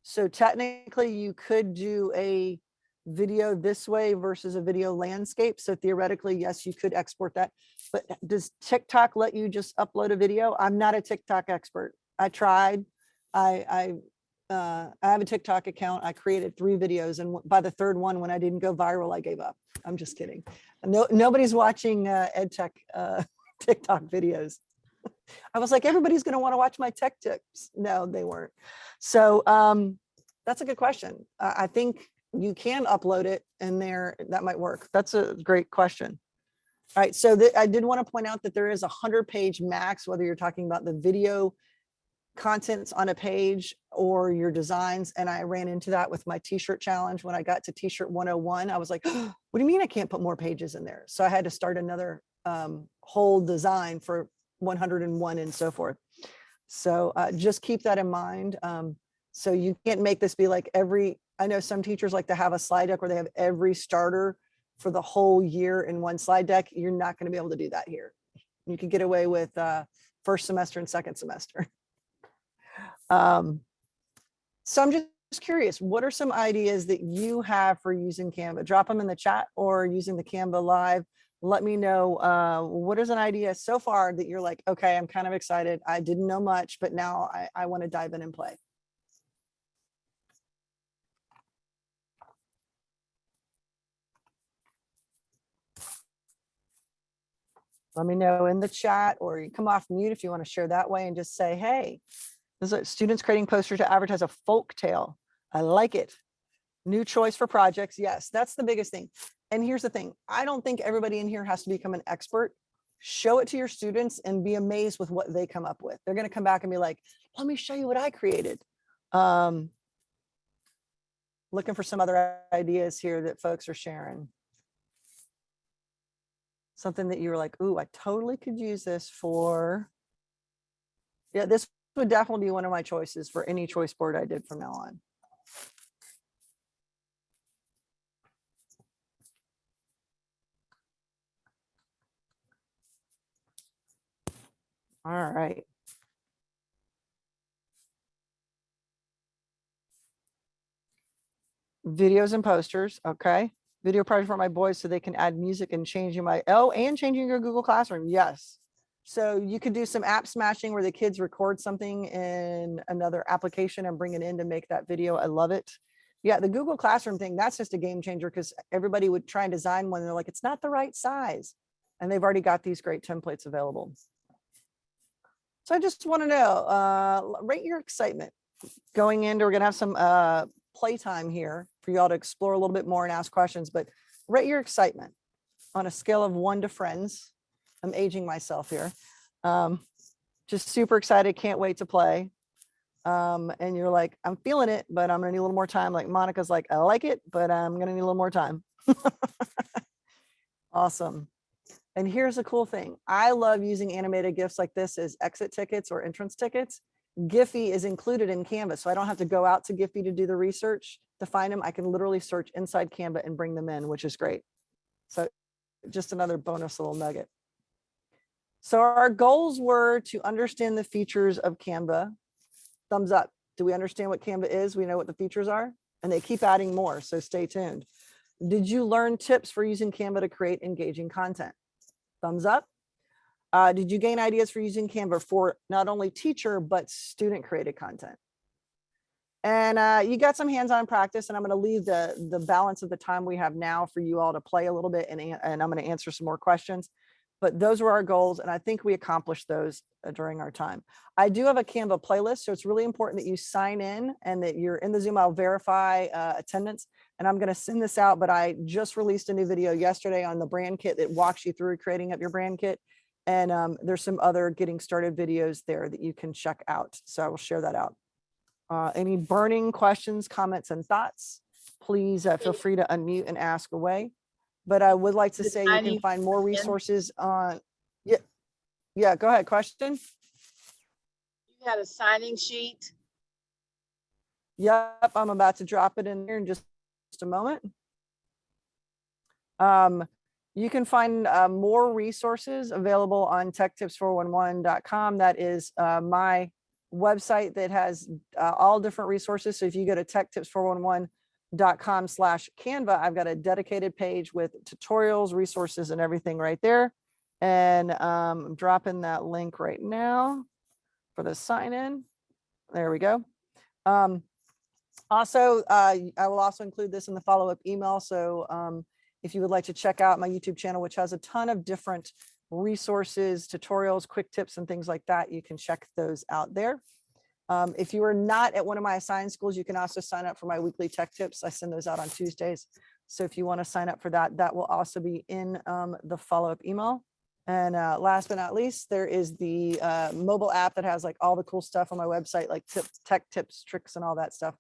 So technically you could do a video this way versus a video landscape. So theoretically, yes, you could export that. But does TikTok let you just upload a video? I'm not a TikTok expert. I tried. I have a TikTok account. I created 3 videos, and by the 3rd one, when I didn't go viral, I gave up. I'm just kidding. Nobody's watching EdTech TikTok videos. I was like, everybody's going to want to watch my tech tips. No, they weren't. So that's a good question. I think you can upload it in there. That might work. That's a great question. All right. So I did want to point out that there is a 100-page max, whether you're talking about the video contents on a page or your designs. And I ran into that with my t-shirt challenge. When I got to t-shirt 101, I was like, what do you mean I can't put more pages in there? So I had to start another whole design for 101 and so forth. So just keep that in mind. So you can't make this be like I know some teachers like to have a slide deck where they have every starter for the whole year in one slide deck. You're not going to be able to do that here. You can get away with first semester and second semester. So I'm just curious, what are some ideas that you have for using Canva? Drop them in the chat or using the Canva live. Let me know what is an idea so far that you're like, okay, I'm kind of excited. I didn't know much, but now I want to dive in and play. Let me know in the chat, or you come off mute if you want to share that way and just say, hey, this is students creating posters to advertise a folk tale. I like it. New choice for projects. Yes, that's the biggest thing. And here's the thing. I don't think everybody in here has to become an expert. Show it to your students and be amazed with what they come up with. They're going to come back and be like, let me show you what I created. Looking for some other ideas here that folks are sharing. Something that you were like, ooh, I totally could use this for. Yeah, this would definitely be one of my choices for any choice board I did from now on. All right. Videos and posters. Okay. Video project for my boys so they can add music and changing changing your Google Classroom. Yes. So you could do some app smashing where the kids record something in another application and bring it in to make that video. I love it. Yeah, the Google Classroom thing, that's just a game changer, because everybody would try and design one and they're like, it's not the right size. And they've already got these great templates available. So I just want to know, rate your excitement going into, we're going to have some playtime here for y'all to explore a little bit more and ask questions, but rate your excitement on a scale of 1 to friends. I'm aging myself here. Just super excited. Can't wait to play. And you're like, I'm feeling it, but I'm gonna need a little more time. Like Monica's like, I like it, but I'm gonna need a little more time. Awesome. And here's a cool thing. I love using animated GIFs like this as exit tickets or entrance tickets. Giphy is included in Canva, so I don't have to go out to Giphy to do the research. to find them, I can literally search inside Canva and bring them in, which is great. So just another bonus little nugget. So our goals were to understand the features of Canva. Thumbs up. Do we understand what Canva is? We know what the features are, and they keep adding more, so stay tuned. Did you learn tips for using Canva to create engaging content? Thumbs up. Did you gain ideas for using Canva for not only teacher, but student created content? And you got some hands-on practice, and I'm going to leave the balance of the time we have now for you all to play a little bit, and I'm going to answer some more questions. But those were our goals, and I think we accomplished those during our time. I do have a Canva playlist, so it's really important that you sign in and that you're in the Zoom. I'll verify attendance, and I'm going to send this out, but I just released a new video yesterday on the brand kit that walks you through creating up your brand kit. And there's some other getting started videos there that you can check out. So I will share that out. Any burning questions, comments, and thoughts, please feel free to unmute and ask away. But I would like to say you can find more resources on, yeah, go ahead, question. You had a signing sheet? Yep, I'm about to drop it in here in just a moment. You can find more resources available on techtips411.com. That is my website that has all different resources. So if you go to techtips411.com/Canva, I've got a dedicated page with tutorials, resources, and everything right there. And I'm dropping that link right now for the sign in. There we go. Also, I will also include this in the follow-up email. So if you would like to check out my YouTube channel, which has a ton of different resources, tutorials, quick tips, and things like that, you can check those out there. If you are not at one of my assigned schools, you can also sign up for my weekly tech tips. I send those out on Tuesdays. So if you want to sign up for that, that will also be in the follow-up email. And last but not least, there is the mobile app that has like all the cool stuff on my website, like tech tips, tricks, and all that stuff.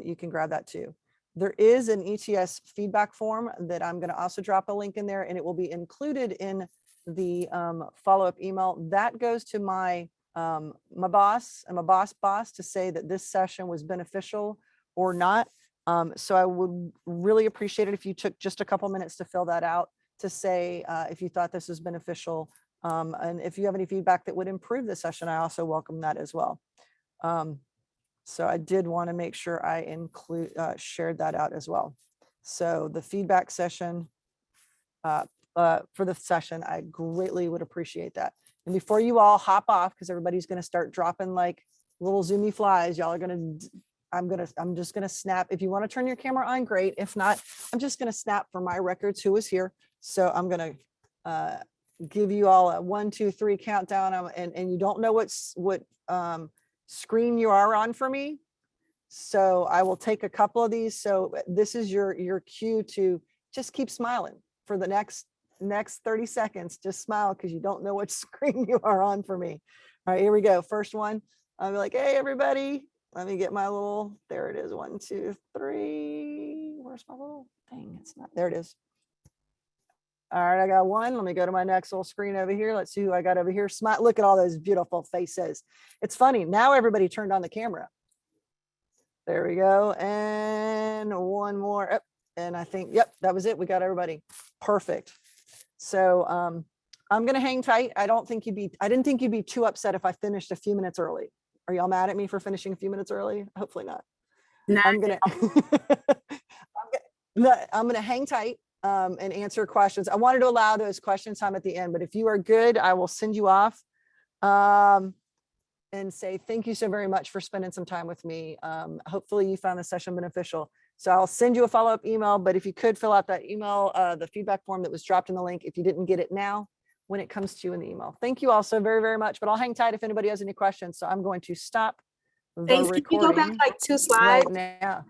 You can grab that too. There is an ETS feedback form that I'm going to also drop a link in there, and it will be included in the follow-up email. That goes to my boss and my boss to say that this session was beneficial or not. So I would really appreciate it if you took just a couple minutes to fill that out to say if you thought this was beneficial. And if you have any feedback that would improve the session, I also welcome that as well. So I did want to make sure I shared that out as well. So the feedback session for the session, I greatly would appreciate that. And before you all hop off, because everybody's going to start dropping like little zoomy flies, y'all are going to, I'm just going to snap. If you want to turn your camera on, great. If not, I'm just going to snap for my records who was here. So I'm going to give you all a 1, 2, 3 countdown, and you don't know what screen you are on for me. So I will take a couple of these. So this is your cue to just keep smiling for the next 30 seconds. Just smile because you don't know what screen you are on for me. All right, here we go. First one. I'll be like, hey, everybody. Let me get my little, there it is. 1, 2, 3. Where's my little thing? It's not, there it is. All right, I got one. Let me go to my next little screen over here. Let's see who I got over here. Smile. Look at all those beautiful faces. It's funny. Now everybody turned on the camera. There we go. And one more. Oh, and I think, yep, that was it. We got everybody. Perfect. So I'm going to hang tight. I didn't think you'd be too upset if I finished a few minutes early. Are y'all mad at me for finishing a few minutes early? Hopefully not. I'm going to hang tight. And answer questions. I wanted to allow those questions time at the end, but if you are good, I will send you off and say thank you so very much for spending some time with me. Hopefully you found the session beneficial. So I'll send you a follow-up email, but if you could fill out that email, the feedback form that was dropped in the link, if you didn't get it now, when it comes to you in the email. Thank you all so very, very much, but I'll hang tight if anybody has any questions. So I'm going to stop the Thanks. recording. Can you go back like 2 slides? Right now.